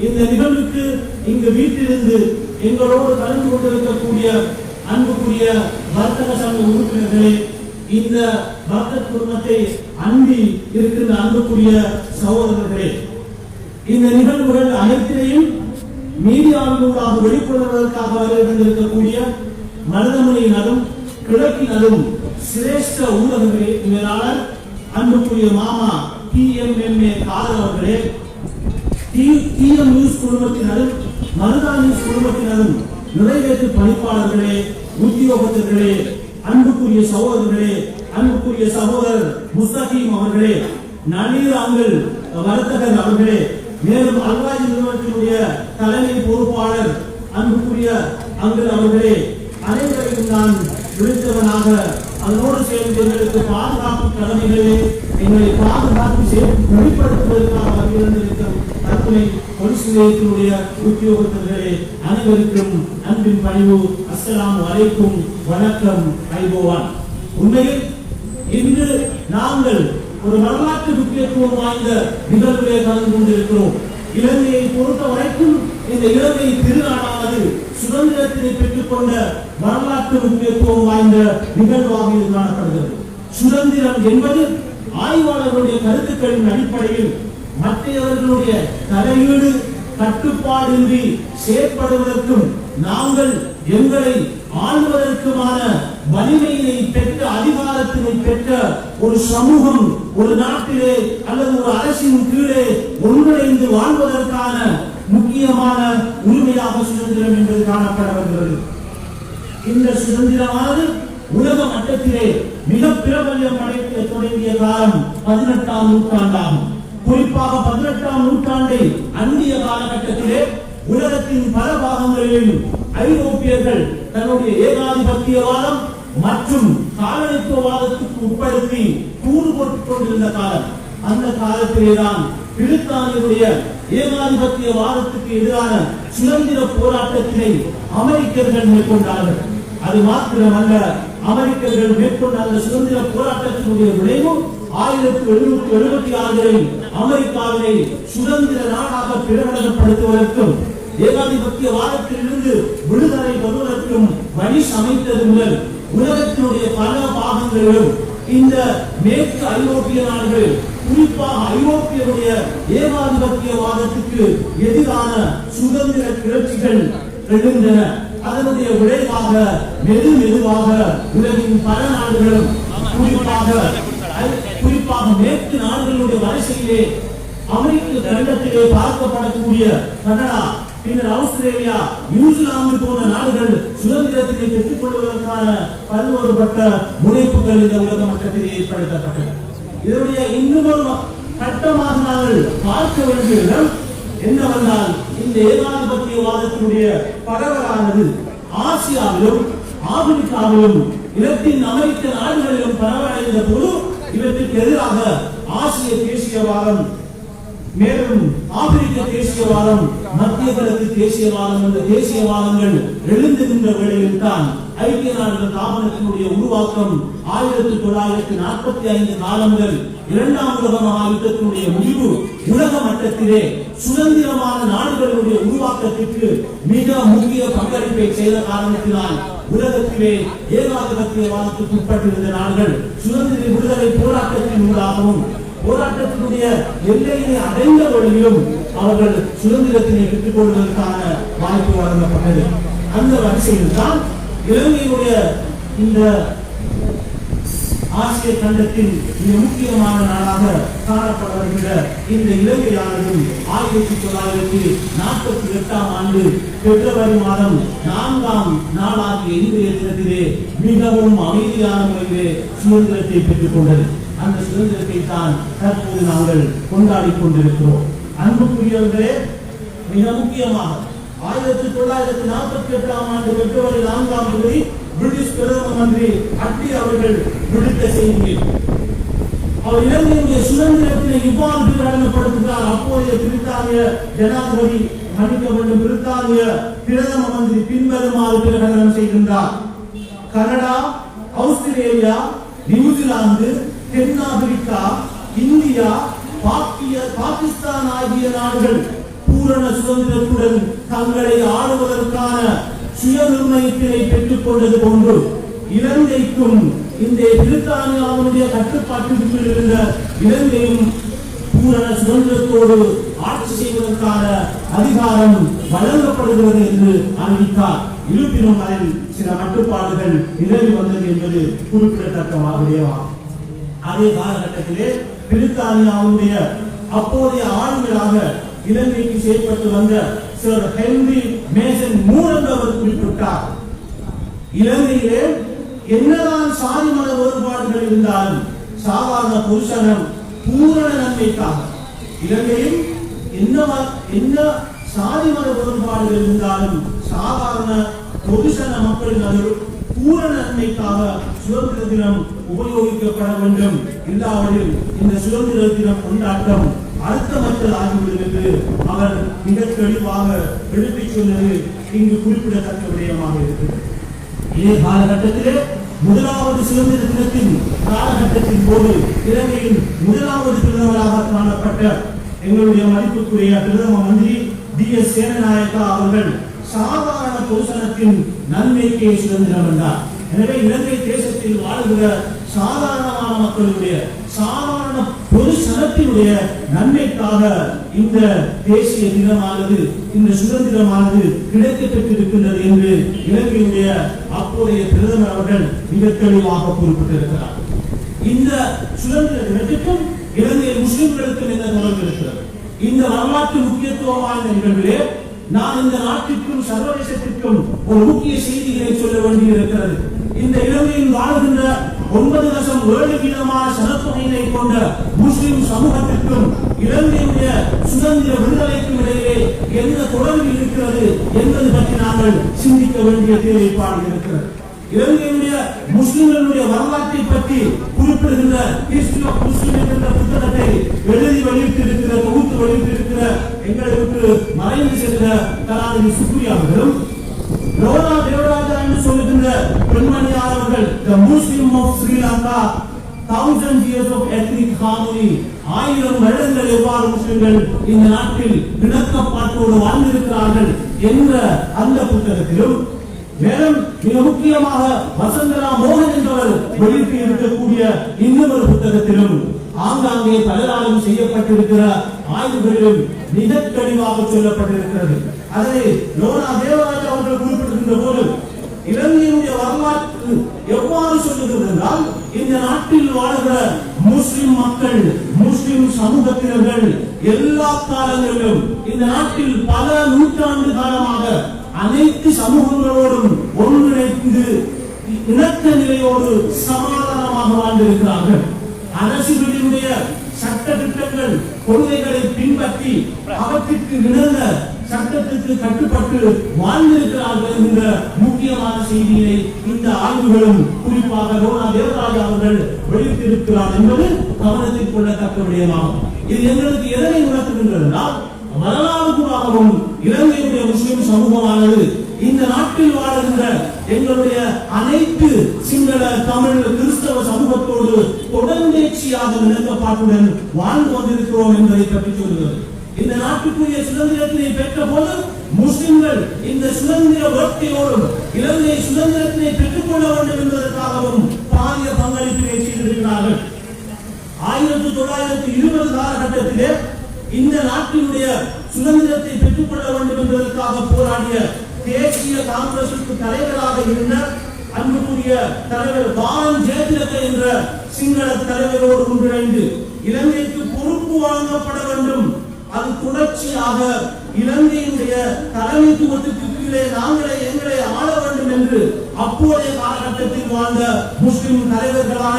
இந்த நிகழ்வுக்கு இங்கு வீட்டிலிருந்து எங்களோடு கலந்து கொண்டிருக்கக்கூடிய அன்புக்குரிய வர்த்தக சங்க உறுப்பினர்களே, இந்த பரக்கத் குடும்பத்தை அன்பி இருக்கின்ற அன்புக்குரிய சகோதரர்களே, இந்த நிகழ்வுகள் அனைத்திலையும் மீடியாவினூடாக வெளிக்கொள்வதற்காக வருகின்றிருக்கக்கூடிய மருதமணியினரும் கிழக்கினரும் சிரேஷ்ட ஊடகங்களே, இவரால் அன்புக்குரிய மாமா TMMA காதர் அவர்களே, TM நியூஸ் குழுமத்தினரும் மருதா நியூஸ் குழுமத்தினரும் நிறைவேற்று பணிப்பாளர்களே, உத்தியோகத்தர்களே, அன்புக்குரிய சகோதரர்களே, அன்புக்குரிய சகோதரர் முஸ்தகீம் அவர்களே, நளீர் அங்கல் வர்த்தகர் அவர்களே, மேலும் அல்வாஜ் நிறுவனத்தினுடைய தலைமை பொறுப்பாளர் அன்புக்குரிய அங்கல் அவர்களே, அனைவரையும் நான் விழித்தவனாக அதனோடு சேர்ந்து எங்களுக்கு பாதுகாப்பு கடமைகளே எங்களை பாதுகாப்பு வெளிப்படுத்துவதற்காக வருகிறந்திருக்கும் தற்கொலை போலீஸ் நிலையத்தினுடைய உத்தியோகத்தர்களே அனைவருக்கும் அன்பின் பணிவு. அஸ்ஸலாமு அலைக்கும். வணக்கம். ஐபோவான். உண்மையில் இன்று நாங்கள் ஒரு வரலாற்று முக்கியத்துவம் வாய்ந்த நிகழ்வுகளை கலந்து கொண்டிருக்கிறோம். இலங்கையை பொறுத்த வரைக்கும் இந்த இலங்கை திருநாடானது சுதந்திரத்தினை பெற்றுக் கொண்ட வரலாற்று முக்கியத்துவம் வாய்ந்த நிகழ்வாக இது காணப்படுகிறது. சுதந்திரம் என்பது ஆய்வாளர்களுடைய கருத்துக்களின் அடிப்படையில் மற்றவர்களுடைய தலையீடு கட்டுப்பாடின்றி செயற்படுவதற்கும் நாங்கள் எங்களை ஆளுவதற்குமான வலிமையை பெற்ற அதிகாரத்தினை பெற்ற ஒரு சமூகம் ஒரு நாட்டிலே அல்லது ஒரு அரசின் கீழே ஒன்றிணைந்து வாழ்வதற்கான முக்கியமான உரிமையாக சுதந்திரம் என்பது காணப்பட வருகிறது. இந்த சுதந்திரமானது உலக மட்டத்திலே மிக பிரபல்யம் அடைக்க தொடங்கிய காலம் 18ஆம் நூற்றாண்டாகும். குறிப்பாக 18ஆம் நூற்றாண்டை அந்திய காலகட்டத்திலே உலகத்தின் பல பாகங்களிலும் ஐரோப்பியர்கள் தன்னுடைய ஏகாதிபத்தியவாதம் மற்றும் காலனித்துவவாதத்துக்கு உட்படுத்தி கூறு போட்டுக் கொண்டிருந்த காலம். அந்த காலத்திலேதான் பிரித்தானியருடைய ஏகாதிபத்தியவாதத்துக்கு எதிரான சுதந்திர போராட்டத்தினை அமெரிக்கர்கள் மேற்கொண்டார்கள். அது மாத்திரமல்ல, அமெரிக்கர்கள் மேற்கொண்ட அந்த சுதந்திர போராட்டத்தினுடைய விளைவு 1776 அமெரிக்காவினை சுதந்திர நாடாக பிரகடனப்படுத்துவதற்கும் ஏகாதிபத்தியவாதத்திலிருந்து விடுதலை பெறுவதற்கும் வழி சமைத்தது முதல் உலகத்தினுடைய பல பாகங்களிலும் இந்த மேற்கு ஐரோப்பிய நாடுகள் குறிப்பாக ஐரோப்பியருடைய ஏகாதிபத்தியவாதத்துக்கு எதிரான சுதந்திர கிளர்ச்சிகள் எழுந்தன. அதனுடைய விளைவாக மெதுவாக உலகின் பல நாடுகளும் குறிப்பாக மேற்கு நாடுகளுடைய வரிசையிலே அமெரிக்க கண்டத்திலே பார்க்கப்படக்கூடிய கனடா, பின்னர் ஆஸ்திரேலியா, நியூசிலாந்து போன்ற நாடுகள் சுதந்திரத்தினை பெற்றுக் கொள்வதற்கான பல்வேறுபட்ட முனைப்புகள் இந்த உலக மட்டத்தில் ஏற்படுத்தப்பட்டன. இதனுடைய இன்னொரு கட்டமாக நாங்கள் பார்க்க வேண்டிய இடம் என்னவென்றால், இந்த ஏகாதிபத்தியவாதத்தினுடைய பரவலானது ஆசியாவிலும் ஆப்பிரிக்காவிலும் இலத்தீன் அமெரிக்க நாடுகளிலும் பரவடைந்த போது இவற்றுக்கு எதிராக ஆசிய தேசியவாதம், மேலும் ஆப்பிரிக்க தேசியவாதம், மத்திய கிழக்கு தேசியவாதம் என்ற தேசியவாதங்கள் எழுந்துகின்ற வேளையில் தான் ஐக்கிய நாடுகள் ஸ்தாபனத்தினுடைய உருவாக்கம் 1945 காலங்கள் இரண்டாம் உலக மகாயுத்தத்தினுடைய முடிவு உலக மட்டத்திலே சுதந்திரமான நாடுகளுடைய உருவாக்கத்திற்கு மிக முக்கிய பங்களிப்பை செய்த காரணத்தினால் உலகத்திலே ஏகாதிபத்தியவாதத்துக்கு உட்பட்டிருந்த நாடுகள் சுதந்திர விடுதலை போராட்டத்தின் ஊடாகவும் போராட்டத்தினுடைய எல்லையை அடைந்த வழியிலும் அவர்கள் சுதந்திரத்தினை பெற்றுக் கொள்வதற்கான வாய்ப்பு வழங்கப்பட்டது. அந்த வரிசையில் தான் இலங்கையுடைய இந்த ஆசிய கண்டத்தின் மிக முக்கியமான நாடாக காணப்பட வருகின்ற இந்த இலங்கையானதும் 1948ஆம் ஆண்டு பிப்ரவரி மாதம் 4ஆம் நாளாகிய இன்றைய தினத்திலே மிகவும் அமைதியான முறையிலே சுதந்திரத்தை பெற்றுக் கொண்டது. அந்த சுதந்திரத்தை தான் தற்போது நாங்கள் கொண்டாடிக் கொண்டிருக்கிறோம். அன்புக்குரியவர்களே, மிக முக்கியமாக 1948ஆம் ஆண்டு பிப்ரவரி 4ஆம் தேதி பிரிட்டிஷ் பிரதம மந்திரி அட்லி அவர்கள் விடுத்த செய்தி, அவர் இலங்கையுடைய சுதந்திரத்தினை இவ்வாறு பிரகடனப்படுத்துகிறார். அப்போதைய பிரித்தானிய ஜனாதிபதி மன்னிக்க வேண்டும், பிரித்தானிய பிரதம மந்திரி பின்வருமாறு பிரகடனம் செய்கின்றார். கனடா, ஆஸ்திரேலியா, நியூசிலாந்து, தென்னாப்பிரிக்கா, இந்தியா, பாகிஸ்தான் ஆகிய நாடுகள் பூரண சுதந்திரத்துடன் தங்களை ஆளுவதற்கான சுய நிர்ணயத்தினை பெற்றுக் கொண்டது போன்று இலங்கைக்கும் இந்த பிரித்தானியாவுடைய கட்டுப்பாட்டுக்கு இருந்த இலங்கையும் பூரண சுதந்திரத்தோடு ஆட்சி செய்வதற்கான அதிகாரம் வழங்கப்படுகிறது என்று அறிவித்தார். இருப்பினும் அதில் சில கட்டுப்பாடுகள் நிலவி வந்தது என்பது குறிப்பிடத்தக்கமாகும். அதே காலகட்டத்திலே பிரித்தானியாவுடைய அப்போதைய ஆளுநராக இலங்கைக்கு செயல்பட்டு வந்த சர் ஹென்றி மேசன் மூரன் அவர் குறிப்பிட்டார், இலங்கையிலே என்னதான் சாதி மத வேறுபாடுகள் இருந்தாலும் சாதாரண புருஷனம் பூரண நன்மைக்காக, இலங்கையில் என்ன சாதி மத வேறுபாடுகள் இருந்தாலும் சாதாரண பொதுசன மக்களின் பூரண நன்மைக்காக சுதந்திர தினம் உபயோகிக்கப்பட வேண்டும். இல்லாவிடில் இந்த சுதந்திர தினம் கொண்டாட்டம் அர்த்தமற்றது ஆகிவிடும் என்று அவர் மிக தெளிவாக எழுப்பிச் சொன்னது இங்கு குறிப்பிடத்தக்க விடயமாக இருக்கிறது. இதே காலகட்டத்திலே முதலாவது சுதந்திர தினத்தின் காலகட்டத்தின் போது இலங்கையின் முதலாவது பிரதமராக காணப்பட்ட எங்களுடைய மதிப்புக்குரிய பிரதம மந்திரி DS சேனநாயக்கா அவர்கள் சாதாரண பொதுசனத்தின் நன்மைக்கே சுதந்திரம் என்றார். எனவே இலங்கை தேசத்தில் வாழ்கிற சாதாரணமான மக்களுடைய சாதாரண பொது சனத்தினுடைய நன்மைக்காக இந்த தேசிய தினமானது, இந்த சுதந்திரமானது கிடைக்கப்பட்டிருக்கின்றது என்று இலங்கையுடைய அப்போதைய பிரதமர் அவர்கள் மிக தெளிவாக குறிப்பிட்டிருக்கிறார். இந்த சுதந்திர தினத்திற்கும் இலங்கை முஸ்லிம்களுக்கும் என்ன தொடர்பு இருக்கிறது? இந்த வரலாற்று முக்கியத்துவமான நிகழ்விலே நான் இந்த நாட்டிற்கும் சர்வதேசத்திற்கும் ஒரு முக்கிய செய்திகளை சொல்ல வேண்டியிருக்கிறது. இந்த இலங்கையில் வாழ்கின்ற 9.7% சனத்தொகையினை கொண்ட முஸ்லிம் சமூகத்திற்கும் இலங்கையுடைய சுதந்திர விடுதலைக்கும் இடையிலே என்ன தொடர்பு இருக்கிறது என்பது பற்றி நாங்கள் சிந்திக்க வேண்டிய தேவைப்பாடு இருக்கிறது. இலங்கையுடைய முஸ்லிம்களுடைய வரலாற்றை பற்றி குறிப்பிடுகின்ற ஹிஸ்டரி ஆஃப் முஸ்லிம் என்ற புத்தகத்தை எழுதி வெளியிட்டிருக்கிற தொகுத்து வெளியிட்டிருக்கிற எங்களுக்கு மறைந்து சென்ற கலாநிதி சுப்ரியா அவர்களும் லோனா தேவராஜா என்று சொல்லுகின்ற பெண்மணியாளர்கள் The Muslim of Sri Lanka 1000 years of ethnic harmony 1000 வருடங்கள் எவ்வாறு முஸ்லிம்கள் இந்த நாட்டில் இணக்கப்பாட்டோடு வாழ்ந்திருக்கிறார்கள் என்ற அந்த புத்தகத்திலும் மேலும் மிக முக்கியமாக வசந்தரா மோகன் என்பவர் வெளியிட்டு இருக்கக்கூடிய இன்னொரு புத்தகத்திலும் ஆங்காங்கே பலராலும் செய்யப்பட்டிருக்கிற ஆய்வுகளிலும் மிக தெளிவாக சொல்லப்பட்டிருக்கிறது. அதை லோனா தேவராஜா அவர்கள் குறிப்பிட்டிருக்கின்ற போது இலங்கையினுடைய வரலாற்று எவ்வாறு சொல்லுகிறது என்றால் இந்த நாட்டில் வாழ்கிற முஸ்லிம் மக்கள் முஸ்லிம் சமூகத்தினர்கள் எல்லா காலங்களிலும் இந்த நாட்டில் பல நூற்றாண்டு காலமாக அனைத்து சமூகங்களோடும் ஒன்றிணைந்து இணக்க நிலையோடு சமாதானமாக வாழ்ந்திருக்கிறார்கள். அரசுகளினுடைய சட்ட திட்டங்கள் கொள்கைகளை பின்பற்றி அவற்றிற்கு இணங்க சட்டத்திற்கு கட்டுப்பட்டு வாழ்ந்திருக்கிறார்கள் என்ற முக்கியமான செய்தியை இந்த ஆய்வுகளும் குறிப்பாக லோனா தேவராஜா அவர்கள் வெளியிட்டிருக்கிறார் என்பது கவனத்தில் கொள்ளத்தக்க விடயமாகும். இது எங்களுக்கு எதனை உணர்த்துகின்றதால் வரலாறு கூறாகவும் இலங்கையுடைய முஸ்லிம் சமூகமானது இந்த நாட்டில் வாழ்கின்ற எங்களுடைய அனைத்து சிங்கள தமிழ் கிறிஸ்தவ சமூகத்தோடு தொடர்ந்தேர்ச்சியாக இணக்கப்பாட்டுடன் வாழ்ந்து கொண்டிருக்கிறோம் என்பதை பற்றி சொல்கிறது. இந்த நாட்டுக்குரிய சுதந்திரத்தினை பெற்ற போது முஸ்லிம்கள் இந்த சுதந்திர வேட்கையோடும் இலங்கை சுதந்திரத்தினை பெற்றுக் கொள்ள வேண்டும் என்பதற்காகவும் பாரிய பங்களிப்பினை செய்திருக்கிறார்கள். 1920 காலகட்டத்திலே இந்த நாட்டினுடைய சுதந்திரத்தை பெற்றுக் கொள்ள வேண்டும் என்பதற்காக போராடிய தேசிய காங்கிரசுக்கு தலைவராக இருந்த அன்புக்குரிய தலைவர் பாலன் ஜெயதிலக என்ற சிங்கள தலைவரோடு ஒன்றிணைந்து இலங்கைக்கு பொறுப்பு வழங்கப்பட வேண்டும், அது தொடர்ச்சியாக இலங்கையினுடைய தலைமைத்துவத்திற்கு கீழே நாங்களே எங்களை ஆள வேண்டும் என்று அப்போதைய காலகட்டத்தில் வாழ்ந்த முஸ்லிம் தலைவர்களான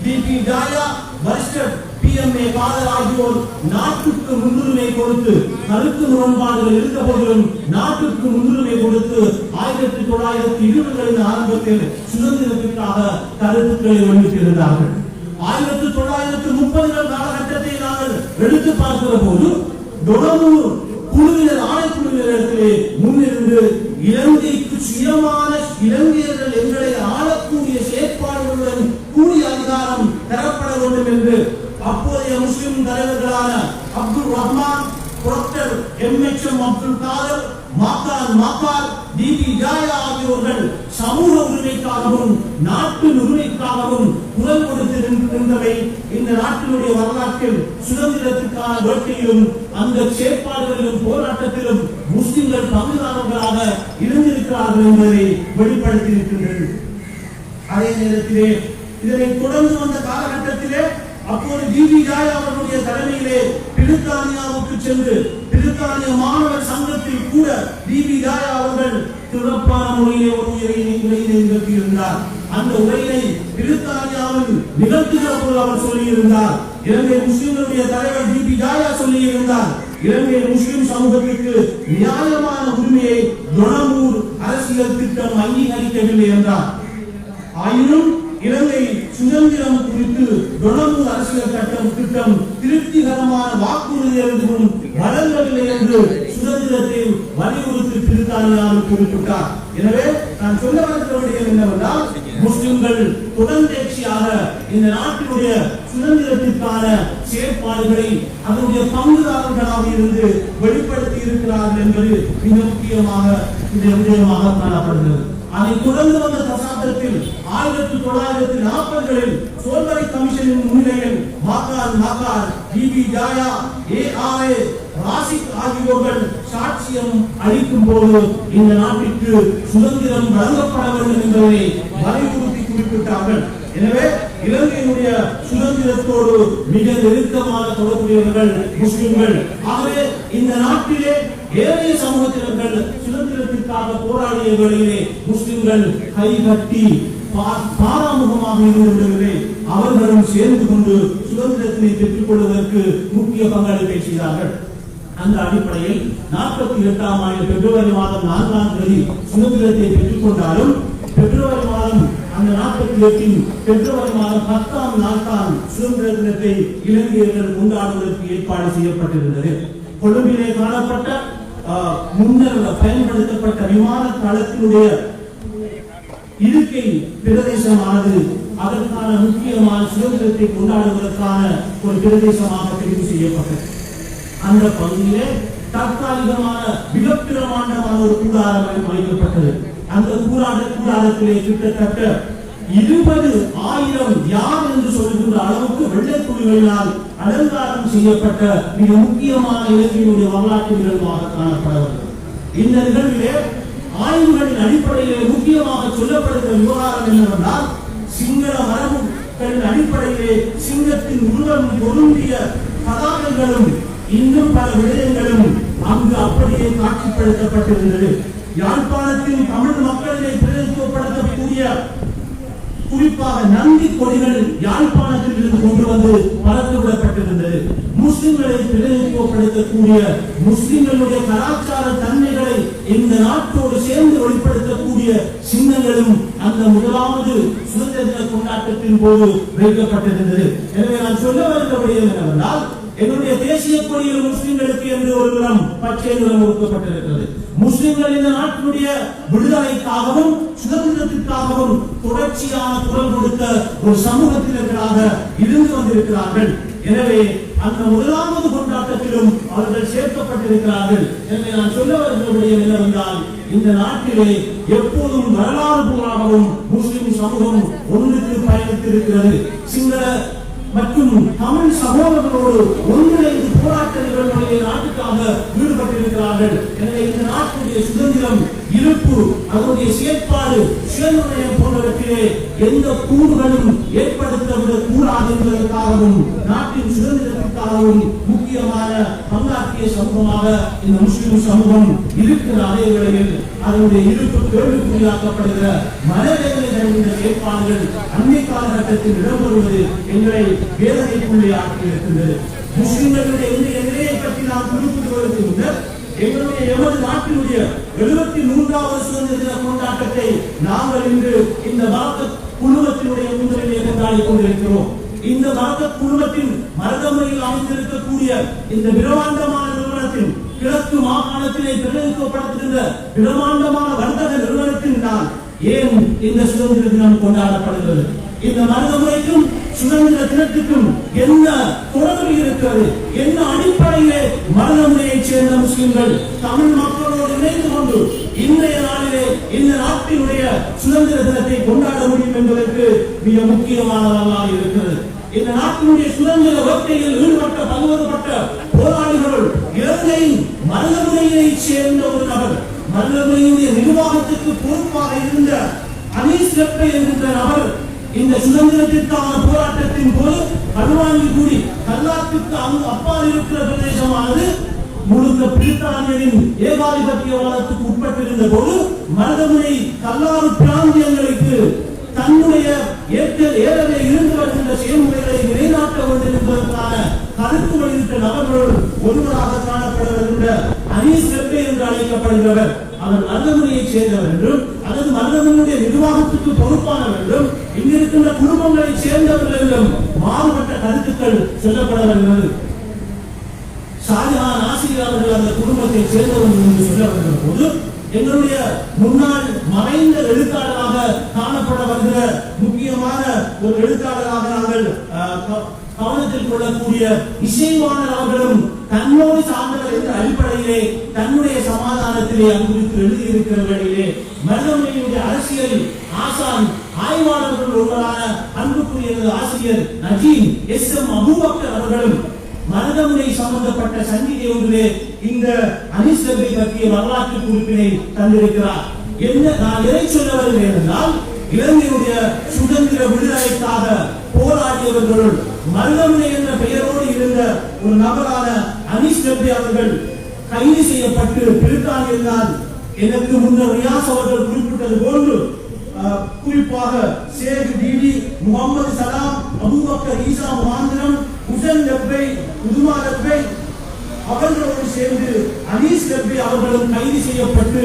டிபி ஜாயா, வரிஷ்டர் PMA காதர் ஆகியோர் நாட்டுக்கு முன்னுரிமை கொடுத்து கருத்து முரண்பாடுகள் இருந்த போதிலும் நாட்டுக்கு முன்னுரிமை கொடுத்து 1920களின் ஆரம்பத்தில் சுதந்திரத்திற்காக கருத்துக்களை வெளியிட்டிருந்தார்கள். 1930கள் காலகட்டத்தை நாங்கள் எடுத்து பார்க்கிற போது டொலமூர் குழுவினர் ஆணைக்குழுவினரிடத்திலே முன்னிருந்து இலங்கைக்கு சுயமான இலங்கையர்கள் எங்களை ஆளக்கூடிய செயற்பாடுகளுடன் கூடிய அதிகாரம் தரப்பட வேண்டும் என்று அப்போதைய முஸ்லிம் தலைவர்களான அப்துல் ரஹ்மான், டாக்டர் MHM அப்துல் காதர், மாக்கால், டிபி ஜாயா ஆகியோர்கள் சமூக உரிமைக்காகவும் நாட்டின் உரிமைக்காகவும் குரல் கொடுத்திருந்தவை இந்த நாட்டினுடைய வரலாற்றில் சுதந்திரத்திற்கான வேட்கையிலும் அந்த செயற்பாடுகளிலும் போராட்டத்திலும் முஸ்லிம்கள் பங்குதாரர்களாக இருந்திருக்கிறார்கள் என்பதை வெளிப்படுத்தியிருக்கின்றது. அதே நேரத்திலே இதனை தொடர்ந்து வந்த காலகட்டத்திலே அப்போது டிபி ஜாயா அவர்களுடைய தலைமையிலே பிரித்தானியாவுக்கு சென்று பிரித்தானிய மாணவர் சங்கத்தில் கூட டிபி ஜாயா அவர்கள் சிறப்பான முறையிலே ஒரு உரையினை நிகழ்த்தியிருந்தார். அந்த உரையினை பிரித்தானியாவில் நிகழ்த்துகிற போது அவர் சொல்லியிருந்தார். இலங்கை முஸ்லிம்களுடைய தலைவர் டிபி ஜாயா சொல்லியிருந்தார், இலங்கை முஸ்லிம் சமூகத்திற்கு நியாயமான உரிமையை டொலமூர் அரசியல் திட்டம் அங்கீகரிக்கவில்லை என்றார். ஆயினும் இலங்கை சுதந்திரம் குறித்து டொலமூர் அரசியல் திட்டம் திருப்திகரமான வாக்குறுதி எதுவும் வழங்கவில்லை என்று சுதந்திரத்தை வலியுறுத்தி பிரித்தானியாவில் குறிப்பிட்டார். எனவே நான் சொல்ல வருகிற விடயம் என்னவென்றால் முஸ்லிம்கள் தொடர்ந்தேர்ச்சியாக இந்த நாட்டினுடைய சுதந்திரத்திற்கான செயற்பாடுகளை அதனுடைய பங்குதாரர்களாக இருந்து வெளிப்படுத்தி இருக்கிறார்கள் என்பது மிக முக்கியமாக இந்த விடயமாக காணப்படுகிறது. அதை தொடர்ந்து வந்த தசாப்த மாதத்தில் 1940களில் சோல்வரை கமிஷனின் முன்னிலையில் மாக்கான் டிபி ஜாயா ஏஆர்ஏ ராசிக் ஆகியோர்கள் சாட்சியம் அளிக்கும் போது இந்த நாட்டிற்கு சுதந்திரம் வழங்கப்பட வேண்டும் என்பதை வலியுறுத்தி குறிப்பிட்டார்கள். எனவே இலங்கையினுடைய சுதந்திரத்தோடு மிக நெருக்கமான தொடர்புடையவர்கள் முஸ்லிம்கள். ஆகவே இந்த நாட்டிலே ஏனைய சமூகத்தினர்கள் சுதந்திரத்திற்காக போராடிய வேளையிலே முஸ்லிம்கள் கைகட்டி பாராமுகமாக இருந்தவர்களே அவர்களும் சேர்ந்து கொண்டு சுதந்திரத்தினை பெற்றுக் கொள்வதற்கு முக்கிய பங்களிப்பை செய்தார்கள். அந்த அடிப்படையில் 48ஆம் ஆண்டு பிப்ரவரி மாதம் 4ஆம் தேதி சுதந்திரத்தை பெற்றுக் கொண்டாலும் பிப்ரவரி மாதம் அந்த 48 பிப்ரவரி மாதம் 10ஆம் நாள் தான் சுதந்திர தினத்தை இலங்கையர்கள் கொண்டாடுவதற்கு ஏற்பாடு செய்யப்பட்டிருந்தது. கொழும்பிலே காணப்பட்ட முன்னர் பயன்படுத்தப்பட்ட விமான தளத்தினுடைய இருக்கை பிரதேசமானது அதற்கான முக்கியமான சுதந்திரத்தை கொண்டாடுவதற்கான ஒரு பிரதேசமாக தெரிவு செய்யப்பட்டது. அந்த பகுதியிலே தற்காலிகமான மிக பிரமாண்டமான ஒரு கூடாரம் அமைக்கப்பட்டது. அந்த கூடாரத்திலே கிட்டத்தட்ட 20,000 யார் என்று சொல்கின்ற அளவுக்கு வெள்ளை துணிகளினால் அலங்காரம் செய்யப்பட்ட மிக முக்கியமான இலங்கையினுடைய வரலாற்று நிகழ்வாக காணப்படுகிறது. இந்த நிகழ்விலே ஆய்வுகளின் அடிப்படையிலே முக்கியமாக சொல்லப்படுகிற விவகாரம் என்னவென்றால் சிங்கள மரபுகளின் அடிப்படையிலே சிங்கத்தின் உருவம் பொருந்திய பதாகைகளும் இன்னும் பல விடயங்களும் அங்கு அப்படியே காட்சிப்படுத்தப்பட்டிருந்தது. யாழ்ப்பாணத்தின் தமிழ் மக்களிலே பிரதிநிதித்துவப்படுத்தக்கூடிய குறிப்பாக நந்தி கொடிகள் யாழ்ப்பாணத்தில் இருந்து கொண்டு வந்து வளர்த்து விடப்பட்டிருந்தது. முஸ்லிம்களை பிரதிநிதித்துவப்படுத்தக்கூடிய முஸ்லிம்களுடைய கலாச்சார தன்மைகளை இந்த நாட்டோடு சேர்ந்து வெளிப்படுத்தக்கூடிய சின்னங்களும் அந்த முதலாவது சுதந்திர தின கொண்டாட்டத்தின் போது வைக்கப்பட்டிருந்தது. எனவே நான் சொல்ல வருகிற விடயம் என்னவென்றால் என்னுடைய தேசிய கொடியில் முஸ்லிம்களுக்கு என்று ஒரு நிறம் பச்சை நிறம் ஒதுக்கப்பட்டிருக்கிறது. முஸ்லிம்கள் இந்த நாட்டினுடைய விடுதலைக்காகவும் சுதந்திரத்திற்காகவும் தொடர்ச்சியான குரல் கொடுத்த ஒரு சமூகத்தினர்களாக இருந்து வந்திருக்கிறார்கள். எனவே அந்த முதலாவது கொண்டாட்டத்திலும் அவர்கள் சேர்க்கப்பட்டிருக்கிறார்கள். எனவே நான் சொல்ல வருகிற விடயம் என்னவென்றால் இந்த நாட்டிலே எப்போதும் வரலாறு பூர்வமாகவும் முஸ்லிம் சமூகம் ஒன்றுக்கு பயணித்திருக்கிறது. சிங்கள மற்றும் தமிழ் சகோதரர்களோடு ஒன்றிணைந்து போராட்ட நிகழ்வுகளிலே நாட்டுக்காக ஈடுபட்டிருக்கிறார்கள். எனவே இந்த நாட்டுடைய சுதந்திரம் இருப்பு அதனுடைய செயற்பாடு சுயநிர்ணயம் போன்றவற்றிலே எந்த கூறுகளும் ஏற்படுத்தவிடக் கூடாது என்பதற்காகவும் நாட்டின் சுதந்திரத்திற்காகவும் முக்கியமான பங்காற்றிய சமூகமாக இந்த முஸ்லிம் சமூகம் இருக்கிற அதே வேளையில் அதனுடைய இருப்பு கேள்விக்குறியாக்கப்படுகிற மனவேதனை தருகின்ற செயற்பாடுகள் அன்னை காலகட்டத்தில் இடம்பெறுவது எங்களை வேதனைக்குள்ளே ஆக்கியிருக்கின்றது. முஸ்லிம்களுடைய இந்த நிலையை பற்றி நாம் குறிப்பிடுவதற்கு முன்னர் எங்களுடைய எமது நாட்டினுடைய 73வது சுதந்திர தின கொண்டாட்டத்தை நாங்கள் இன்று இந்த பாரத் குழுமத்தினுடைய முன்னிலையை கொண்டாடிக் கொண்டிருக்கிறோம். இந்த பாரத் குழுமத்தின் மருதமுறையில் அமைந்திருக்கக்கூடிய இந்த பிரம்மாண்டமான நிறுவனத்தின் கிழக்கு மாகாணத்திலே பிரதிநிதித்துவப்படுத்துகின்ற பிரம்மாண்டமான வர்த்தக நிறுவனத்தின் தான் ஏன் இந்த சுதந்திர தினம் கொண்டாடப்படுகிறது? இந்த மருதமுறைக்கும் சுதந்திர தினத்துக்கும் என்ன தொடர்பு இருக்கிறது? என்ன அடிப்படையிலே மருதமுறையை சேர்ந்த முஸ்லிம்கள் தமிழ் மக்களோடு இணைந்து கொண்டு இன்றைய நாளிலே இந்த நாட்டினுடைய சுதந்திர தினத்தை கொண்டாட முடியும் என்பதற்கு மிக முக்கியமானதாக இருக்கிறது. இந்த நாட்டினுடைய சுதந்திர வேட்டையில் ஈடுபட்ட பல்வேறுபட்ட போராளிகள் இலங்கையின் மருதமுறையை சேர்ந்த ஒரு நபர், மருதமுறையுடைய நிர்வாகத்துக்கு பொறுப்பாக இருந்த அனீஸ் லெப்பை என்கின்ற நபர் இந்த சுதந்திரத்திற்கான போராட்டத்தின் போது கடுவாங்கிக்குடி கல்லாத்துக்கு அப்பால் இருக்கிற பிரதேசமானது முழுக்க பிரித்தானியரின் ஏகாதிபத்தியவாதத்துக்கு உட்பட்டிருந்த போது மருதமுறை கல்லாறு பிராந்தியங்களுக்கு தன்னுடைய ஏறவே இருந்து வருகின்ற செயல்முறைகளை நிலைநாட்ட வேண்டும் என்பதற்கான கருத்து வெளியிட்ட நபர்கள் ஒருவராக காணப்பட வருகின்ற அனீஸ் லெப்பே என்று அழைக்கப்படுகிறவர். அவர் மருதமுறையை சேர்ந்தவர் என்றும் அல்லது மருதமுறையுடைய நிர்வாகத்துக்கு பொறுப்பானவர் என்றும் இங்கிருக்கின்ற குடும்பங்களை சேர்ந்தவர்கள் என்றும் மாறுபட்ட கருத்துக்கள் சொல்லப்பட வருகிறது. ஷாஜஹான் ஆசிரியர் அவர்கள் அந்த குடும்பத்தை சேர்ந்தவர்கள் என்று சொல்ல வருகிற போது எங்களுடைய முன்னாள் மறைந்த எழுத்தாளராக காணப்பட வருகிற முக்கியமான ஒரு எழுத்தாளராக நாங்கள் கவனத்தில் கொள்ளக்கூடிய இசைவாணர் அவர்களும் தன்னோடு சார்ந்தவர் என்ற அடிப்படையிலே தன்னுடைய சமாதானத்திலே அங்குறித்து எழுதியிருக்கிற வேளையிலே மருதமனையினுடைய அரசியல் ஆசான் ஆய்வாளர்கள் ஒருவரான அன்புக்குரிய ஆசிரியர் நஜீம் எஸ்.எம். அபூபக்கர் அவர்களும் மருதமுனை சம்பந்தப்பட்ட சஞ்சிகை ஒன்றிலே இந்த அனீஸ் லப்பை பற்றிய வரலாற்று குறிப்பினை தந்திருக்கிறார். என்ன நான் எதை சொல்ல வருகிறேன் என்றால், இலங்கையுடைய சுதந்திர விடுதலைக்காக போராடியவர்களுள் மருதமுனை என்ற பெயரோடு இருந்த ஒரு நபரான அனீஸ் லப்பை அவர்கள் கைது செய்யப்பட்டு பிரித்தானியர்களால் எனக்கு முன்னர் ரியாஸ் அவர்கள் குறிப்பிட்டது போன்று குறிப்பாக ஷேக் டிடி, முகமது சலாம், அபூபக்கர் ஈசா மாந்திரம், உசன் லப்பை, உதுமா லப்பை அவர்களோடு சேர்ந்து அனீஸ் லப்பை அவர்களும் கைது செய்யப்பட்டு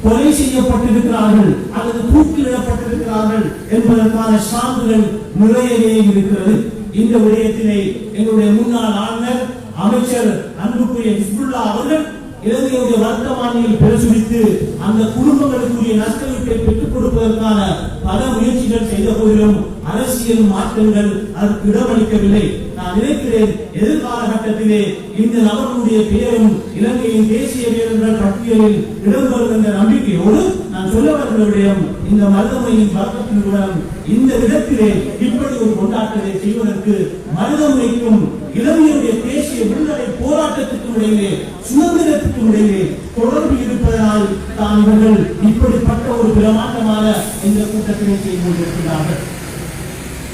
கொலை செய்யப்பட்டிருக்கிறார்கள் அல்லது தூக்கிலிடப்பட்டிருக்கிறார்கள் என்பதற்கான சான்றுகள் நிறையவே இருக்கிறது. இந்த விடயத்திலே எங்களுடைய முன்னாள் ஆளுநர் அமைச்சர் அன்புக்குரிய ஹிஸ்புல்லா அவர்கள் இலங்கையுடைய வர்த்தமானியில் பிரசுரித்து அந்த குடும்பங்களுக்குரிய நஷ்டத்தை பெற்றுக் கொடுப்பதற்கான பல முயற்சிகள் செய்த போதிலும் அரசியல் மாற்றங்கள் அதற்கு இடமளிக்கவில்லை. நான் நினைக்கிறேன் எதிர்காலகட்டத்திலே இந்த நபர்களுடைய பெயரும் இலங்கையின் தேசிய வீரர்கள் பட்டியலில் இடம்பெறும் என்ற நம்பிக்கையோடு நான் சொல்ல வருகிற விடயம், இந்த மருதமுனையின் வர்த்தத்தினுடன் இந்த விதத்திலே இப்படி ஒரு கொண்டாட்டத்தை செய்வதற்கு மருதமுனைக்கும் இலங்கையுடைய தேசிய விடுதலை போராட்டத்திற்கும் இடையிலே சுதந்திரத்திற்கும் இடையிலே தொடர்பு இருப்பதனால் தான் இவர்கள் இப்படிப்பட்ட ஒரு பிரமாண்டமான இந்த கூட்டத்தினை செய்து கொண்டிருக்கிறார்கள்.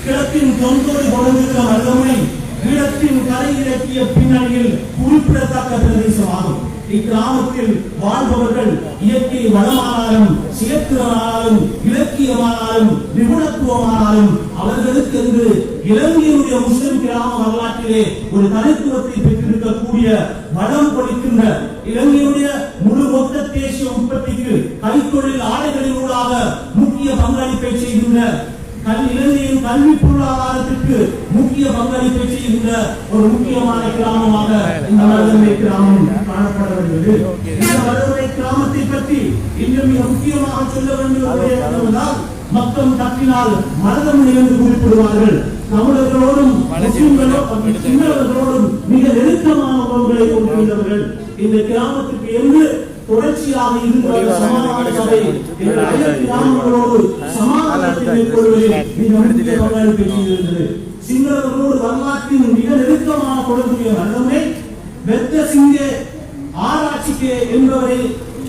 கிழக்கின் தொண்டோடு கொண்டிருக்கிற மருதமுனை கிழக்கின் கரை இலக்கிய பின்னணியில் குறிப்பிடத்தக்க பிரதேசமாகும். இக்கிராமத்தில் வாழ்பவர்கள் இயற்கை வளமானாலும் சியத்திரமானாலும் இலக்கியமானாலும் நிபுணத்துவமானாலும் அவர்களுக்கு என்று இலங்கையுடைய முஸ்லிம் கிராம வரலாற்றிலே ஒரு தனித்துவத்தை பெற்றிருக்கக்கூடிய வளம் கொடுக்கின்ற இலங்கையுடைய முழு மொத்த தேசிய உற்பத்திக்கு கைத்தொழில் ஆடைகளினூடாக முக்கிய பங்களிப்பை செய்கின்ற இலங்கையின் கல்வி பொருளாதாரத்திற்கு முக்கிய பங்களிப்பை செய்கின்ற ஒரு முக்கியமான கிராமமாக இந்த மருதமுனை கிராமம் காணப்பட வருகிறது. இந்த மருதமுனை கிராமத்தை பற்றி இன்னும் மிக முக்கியமாக சொல்ல வேண்டிய மக்கள் தப்பினால் மருதமுனை என்று குறிப்பிடுவார்கள். தமிழர்களோடும் சிங்களவர்களோடும் மிக நெருக்கமான உறவுகளை கொண்டிருந்தவர்கள். இந்த கிராமத்திற்கு என்று தொடர்ச்சியாக இருந்த சமாதான சபை கிராமங்களோடு சமாதானத்தை மேற்கொள்வதில் மிக முக்கிய பங்களிப்பை செய்திருந்தது. சிங்களவர்களோடு வரலாற்றின் மிக நெருக்கமான தொடர்புடைய மருதமுனை வெத்த சிங்கே ஆராய்ச்சிக்கே என்பவரை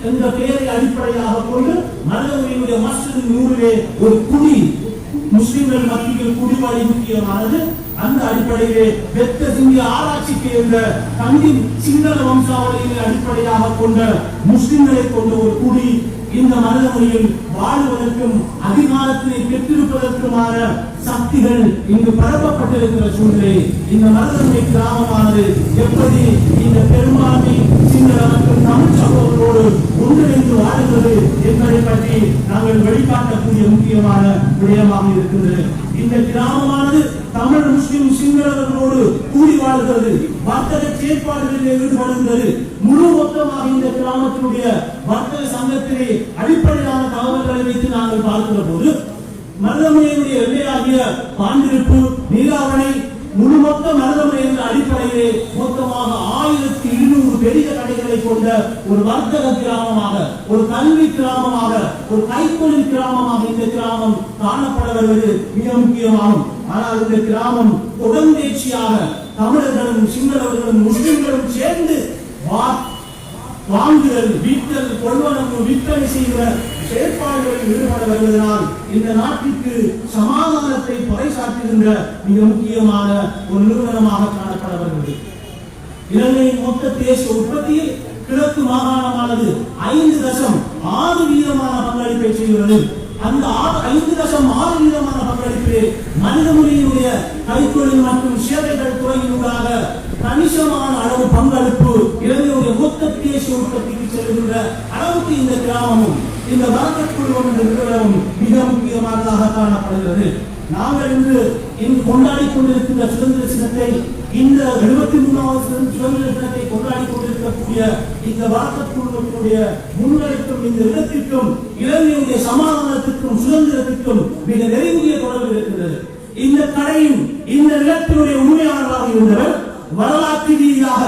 என்ற பெயரை அடிப்படையாக கொண்டு மருதமுனையுடைய மஸ்ஜித் நூறிலே ஒரு குடி முஸ்லிம்கள் மத்தியில் குடிவாழி முக்கியமானது. அந்த அடிப்படையிலே வெத்த சிங்க ஆராய்ச்சிக்கு என்ற தங்கின் சிங்கள வம்சாவளியை அடிப்படையாக கொண்ட முஸ்லிம்களை கொண்ட ஒரு குடி இந்த மருதமுனையில் வாழ்வதற்கும் அதிகாரத்தினை பெற்றிருப்பதற்குமான சக்திகள் இங்கு பரப்பப்பட்டிருக்கிற சூழ்நிலை இந்த மருதமுனை கிராமமானது எப்படி இந்த பெரும்பான்மை சிங்கள மற்றும் தமிழ் சகோதரோடு ஒன்றிணைந்து வாழ்கிறது என்பதை பற்றி நாங்கள் வெளிக்காட்டக்கூடிய முக்கியமான விடயமாக இருக்கின்றது. இந்த கிராமமானது தமிழ் முஸ்லிம் சிங்களவர்களோடு கூடி வாழ்கிறது, வர்த்தக செயற்பாடுகளில் ஈடுபடுகிறது. முழு மொத்தமாக இந்த கிராமத்தினுடைய வர்த்தக சங்கத்திலே அடிப்படையான தகவல்களை வைத்து நாங்கள் பார்க்கிற போது மருதமுனையுடைய எல்லையாகிய பாண்டிருப்பு நீராவணை முழுமொத்த மருதமுனை என்ற அடிப்படையிலே மொத்தமாக 1200 பெரிய கடைகளை கொண்ட ஒரு வர்த்தக கிராமமாக, ஒரு கல்வி கிராமமாக, ஒரு கைத்தொழில் கிராமமாக இந்த கிராமம் காணப்பட வருவது மிக முக்கியமாகும். ஆனால் இந்த கிராமம் தொடர்ந்தேர்ச்சியாக தமிழர்களும் சிங்களவர்களும் முஸ்லிம்களும் சேர்ந்து வாங்குதல், விற்றல், கொள்வனவு, விற்பனை செய்கிற செயற்பாடுகளில் ஈடுபட வருவதனால் இந்த நாட்டிற்கு சமாதானத்தை பறைசாற்றுகின்ற மிக முக்கியமான ஒரு நிறுவனமாக காணப்பட வருகிறது. இலங்கையின் மொத்த தேசிய உற்பத்தியில் கிழக்கு மாகாணமானது 5.6% பங்களிப்பை செய்கிறது. அந்த 5.6% பங்களிப்பிலே மனிதமுறையினுடைய கைத்தொழில் மற்றும் சேவைகள் துறையினூடாக கணிசமான அளவு பங்களிப்பு இலங்கையுடைய மொத்த தேசிய உற்பத்திக்கு செல்கின்ற அளவுக்கு இந்த கிராமமும் இந்த வர்த்தக்குழுவும் என்ற நிறுவனமும் மிக முக்கியமானதாக காணப்படுகிறது. நாங்கள் இன்று கொண்டாடி கொண்டிருக்கின்ற சுதந்திர தினத்தை, இந்த 73வது சுதந்திர தினத்தை கொண்டாடி கொண்டிருக்கக்கூடிய இந்த வர்த்தக்குழுவினுடைய முன்னெடுக்கும் இந்த இடத்திற்கும் இலங்கையுடைய சமாதானத்திற்கும் சுதந்திரத்திற்கும் மிக நெருங்கிய தொடர்பு இருக்கிறது. இந்த கடையின் இந்த நிலத்தினுடைய உண்மையாளராக இருந்தவர் வரலாற்று ரீதியாக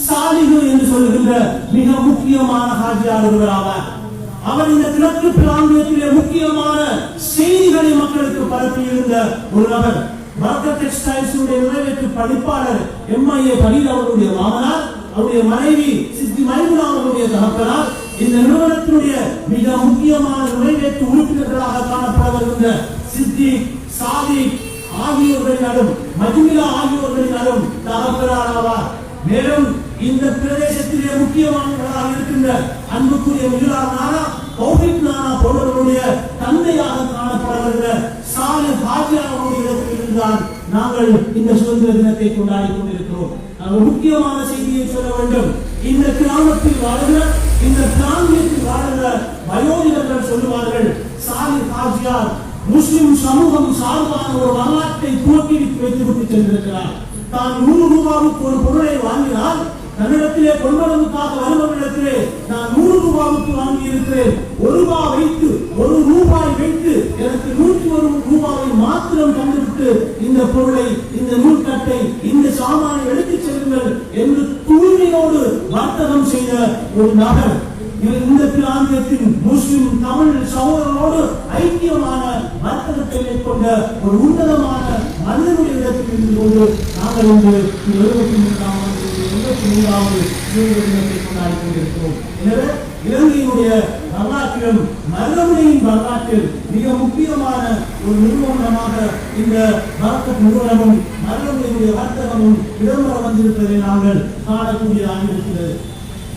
சாலிகு என்று சொல்லுகின்ற மிக முக்கியமான ஹாஜியார் ஒருவராவார். அவர் இந்த கிழக்கு பிராந்தியத்திலே முக்கியமான செய்திகளை மக்களுக்கு பரப்பியிருந்த ஒரு நபர். பரக்கத் டெக்ஸ்டைல்ஸ் நிறைவேற்று படிப்பாளர் MIA பரீத் அவர்களுடைய மாமனார், அவருடைய மனைவி சித்தி மைமுனா அவர்களுடைய தகப்பனார், இந்த நிறுவனத்தினுடைய மிக முக்கியமான நிறைவேற்று உறுப்பினர்களாக காணப்பட வருகின்ற சித்திக், சாதிக் ஆகியோர்களினாலும் மஜ்மிலா ஆகியோர்களினாலும் தகப்பனார் ஆவார். மேலும் இந்த பிரதேசத்திலே முக்கியமானவர்களாக இருக்கின்ற அன்புக்குரிய மிலார் நானா, தௌஹீத் நானா போன்றவர்களுடைய தந்தையாக காணப்பட வருகிற சாலிஹ் ஹாஜி அவர்களுடைய இடத்தில் இருந்தால் நாங்கள் இந்த சுதந்திர தினத்தை கொண்டாடி கொண்டிருக்கிறோம். நாங்கள் முக்கியமான செய்தியை சொல்ல வேண்டும். இந்த கிராமத்தில் வாழ்கிற, இந்த பிராந்தியத்தில் வாழ்கிற வயோதிகர்கள் சொல்லுவார்கள், சாலிஹ் ஹாஜியார் முஸ்லிம் சமூகம் சார்பான ஒரு வரலாற்றை துவக்கி வைத்துவிட்டு சென்றிருக்கிறார். தான் 100 ரூபாவுக்கு ஒரு பொருளை வாங்கினால் தன்னிடத்திலே கொள்வனவுக்காக வருவனிடத்திலே நான் 100 ரூபாவுக்கு வாங்கி இருக்கிறேன், ஒரு ரூபாய் வைத்து எனக்கு 101 ரூபாயை மாத்திரம் தந்துவிட்டு இந்த பொருளை, இந்த நூற்கட்டை, இந்த சாமானை எடுத்துச் செல்லுங்கள் என்று தூய்மையோடு வர்த்தகம் செய்த ஒரு நபர். இந்த பிராந்தியத்தின் முஸ்லிம் தமிழ் சகோதரரோடு ஐக்கியமான வர்த்தகத்தை மேற்கொண்ட ஒரு உன்னதமான மனிதனுடைய இடத்தில் இருந்து கொண்டு நாங்கள் இன்று 73வது சுதந்திர தினத்தை கொண்டாடி கொண்டிருக்கிறோம். எனவே இலங்கையினுடைய வரலாற்றிலும் மரபுகளின் வரலாற்றில் மிக முக்கியமான ஒரு நிறுவனமாக இந்த பரக்கத் நிறுவனமும் மரபுகளினுடைய வர்த்தகமும் இடம்பெற வந்திருப்பதை நாங்கள் காணக்கூடியதாக இருக்கிறது.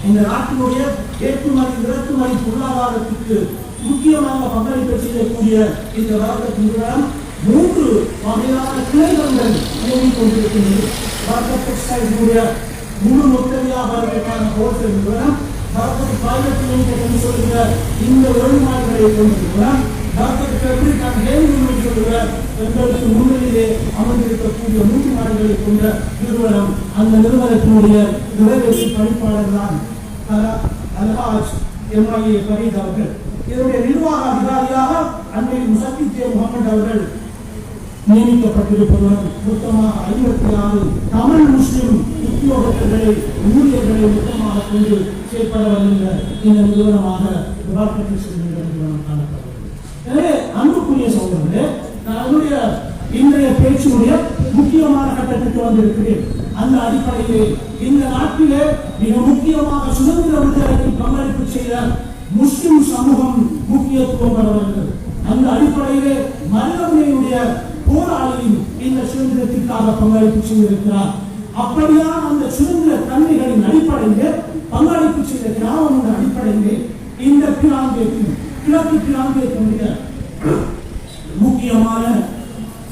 இந்த நாட்டினுடைய ஏற்றுமதி இறக்குமதி பொருளாதாரத்திற்கு முக்கியமாக பங்களிப்பு செய்யக்கூடிய இந்த பரக்கத் நிறுவனம் 3 வகையான கிளைகள் இயங்கிக் கொண்டிருக்கின்றது. பரக்கத் டெக்ஸ்டைல்ஸுடைய முழு மொத்த வியாபாரத்திற்கான ஹோல்சேல் நிறுவனம், பரக்கத் பிரைவேட் லிமிடெட் என்று சொல்கிற இந்த வெளிநாடுகளை கொண்டிருக்கிறோம். பரக்கத் ஃபேப்ரிக் அண்ட் ஹேண்டிங் என்று சொல்கிற எங்களுக்கு முன்னிலையிலே அமர்ந்திருக்கக்கூடிய 3 நாடுகளை கொண்ட நிறுவனம். அந்த நிறுவனத்தினுடைய நிறைவேற்று பணிப்பாளர் தான் அல்ஹாஜ் MIA பரீத் அவர்கள். இதனுடைய நிர்வாக அதிகாரியாக அன்றைய முசக்கித் முகமது அவர்கள் நியமிக்கப்பட்டிருப்பதுடன் மொத்தமாக 56 தமிழ் முஸ்லிம் உத்தியோகத்தர்களை, ஊழியர்களை மொத்தமாக கொண்டு செயல்பட வருகின்ற இந்த நிறுவனமாக நிறுவனம் காணப்படுகிறது. எனவே அன்புக்குரிய சகோதரர்களே, நம்முடைய இன்றைய பேச்சுடைய முக்கியமான கட்டத்துக்கு வந்திருக்கிறேன். அந்த அடிப்படையிலே இந்த நாட்டிலே மிக முக்கியமாக சுதந்திர விடுதலைக்கு பங்களிப்பு செய்த முஸ்லிம் சமூகம் முக்கியத்துவம் பெற வருகிறது. அந்த அடிப்படையிலே மனிதனுடைய போராளியின் இந்த சுதந்திரத்திற்காக பங்களிப்பு செய்திருக்கிறார். அப்படியான அந்த சுதந்திர தன்மைகளின் அடிப்படையிலே பங்களிப்பு செய்த கிராமம் என்ற அடிப்படையிலே இந்த பிராந்தியத்தின் கிழக்கு பிராந்தியத்தினுடைய முக்கியமான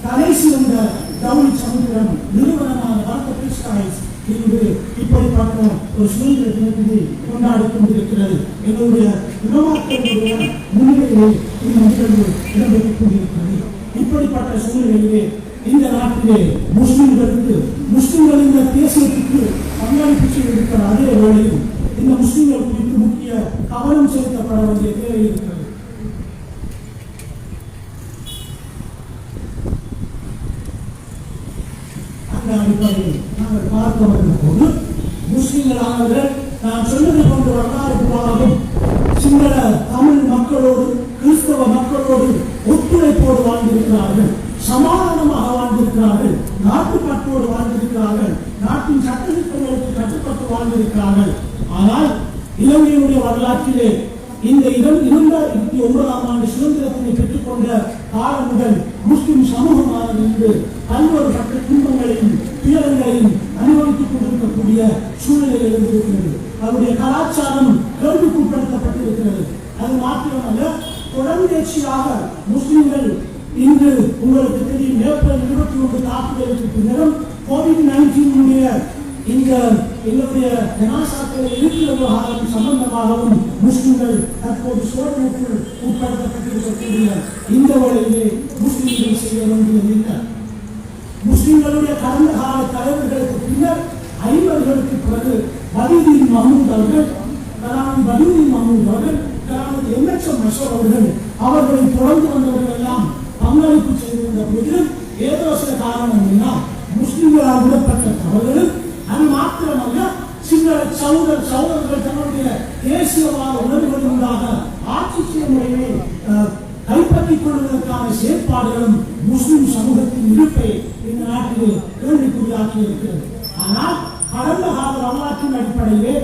தலை சிறந்த ஜவுளி சமுத்திரம் நிறுவனமான பரக்கத் டெக்ஸ்டைல்ஸ் இன்று இப்படிப்பட்ட ஒரு சுதந்திர தினத்தை கொண்டாடி கொண்டிருக்கிறது. எங்களுடைய உணவாக்கங்களுடைய முன்னிலையிலே இந்த நிகழ்வு இடம்பெற்றுக் கொண்டிருக்கிறது. இப்படிப்பட்ட சூழ்நிலையிலே இந்த நாட்டிலே முஸ்லிம்கள் இந்த தேசியத்துக்கு பங்களிப்பு செய்திருக்கிற அதே வேளையில் இந்த முஸ்லிம்கள் குறித்து முக்கிய கவனம் செலுத்தப்பட வேண்டிய தேவை இருக்கிறது. அந்த அடிப்படையில் நாங்கள் பார்க்க வருகிற போது முஸ்லிம்களானவர்கள் நான் சொன்னது போன்ற வரலாறு புறாகவும் சிங்கள தமிழ் மக்களோடு கிறிஸ்தவ மக்களோடு ஒத்துழைப்போடு வாழ்ந்திருக்கிறார்கள், சமாதானமாக வாழ்ந்திருக்கிறார்கள், நாட்டுப்பற்றோடு வாழ்ந்திருக்கிறார்கள், நாட்டின் சட்டத்திட்டங்களுக்கு கட்டுப்பட்டு வாழ்ந்திருக்கிறார்கள். ஆனால் இலங்கையினுடைய வரலாற்றிலே இந்த 2009ஆம் ஆண்டு சுதந்திரத்தினை பெற்றுக்கொண்ட காலம் முதல் முஸ்லிம் சமூகமானது இன்று பல்வேறுபட்ட துன்பங்களையும் துயரங்களையும் அனுபவித்துக் கொண்டிருக்கக்கூடிய சூழ்நிலையில் இருந்திருக்கிறது. அவருடைய கலாச்சாரம் கேள்விக்குட்படுத்தப்பட்டிருக்கிறது. அது மாத்திரமல்ல, தொடர்ந்தேர்ச்சியாக முஸ்லிம்கள் இன்று உங்களுக்கு தெரியும் ஏப்ரல் 21 தாக்குதலுக்கு பின்னரும் COVID-19 இந்த எங்களுடைய ஜனாசாக்களை இருக்கிற விவகாரம் சம்பந்தமாகவும் முஸ்லிம்கள் தற்போது சோதனைக்குள் உட்படுத்தப்பட்டிருக்கக்கூடிய இந்த வேளையிலே முஸ்லிம்கள் செய்ய வேண்டியதில்லை. முஸ்லிம்களுடைய கடந்த கால தலைவர்களுக்கு பின்னர் 50களுக்கு பிறகு வதீதீன் மஹமூத் அவர்கள், MHM மஷூர் அவர்கள், அவர்களை தொடர்ந்து வந்தவர்கள் எல்லாம் பங்களிப்பு செய்திருந்த போது ஏதோ சில காரணம் முஸ்லிம்களால் விடப்பட்ட தவறுகள் அது மாத்திரமல்ல சிங்கள சகோதரர்கள் தன்னுடைய தேசியவாத உணர்வுகளினூடாக ஆட்சி முறையை கைப்பற்றிக் கொள்வதற்கான செயற்பாடுகளும் முஸ்லிம் சமூகத்தின் இருப்பை இந்த நாட்டிலே கேள்விக்குறியாக்கி இருக்கிறது. ஆனால் கடந்த கால வரலாற்றின் அடிப்படையிலே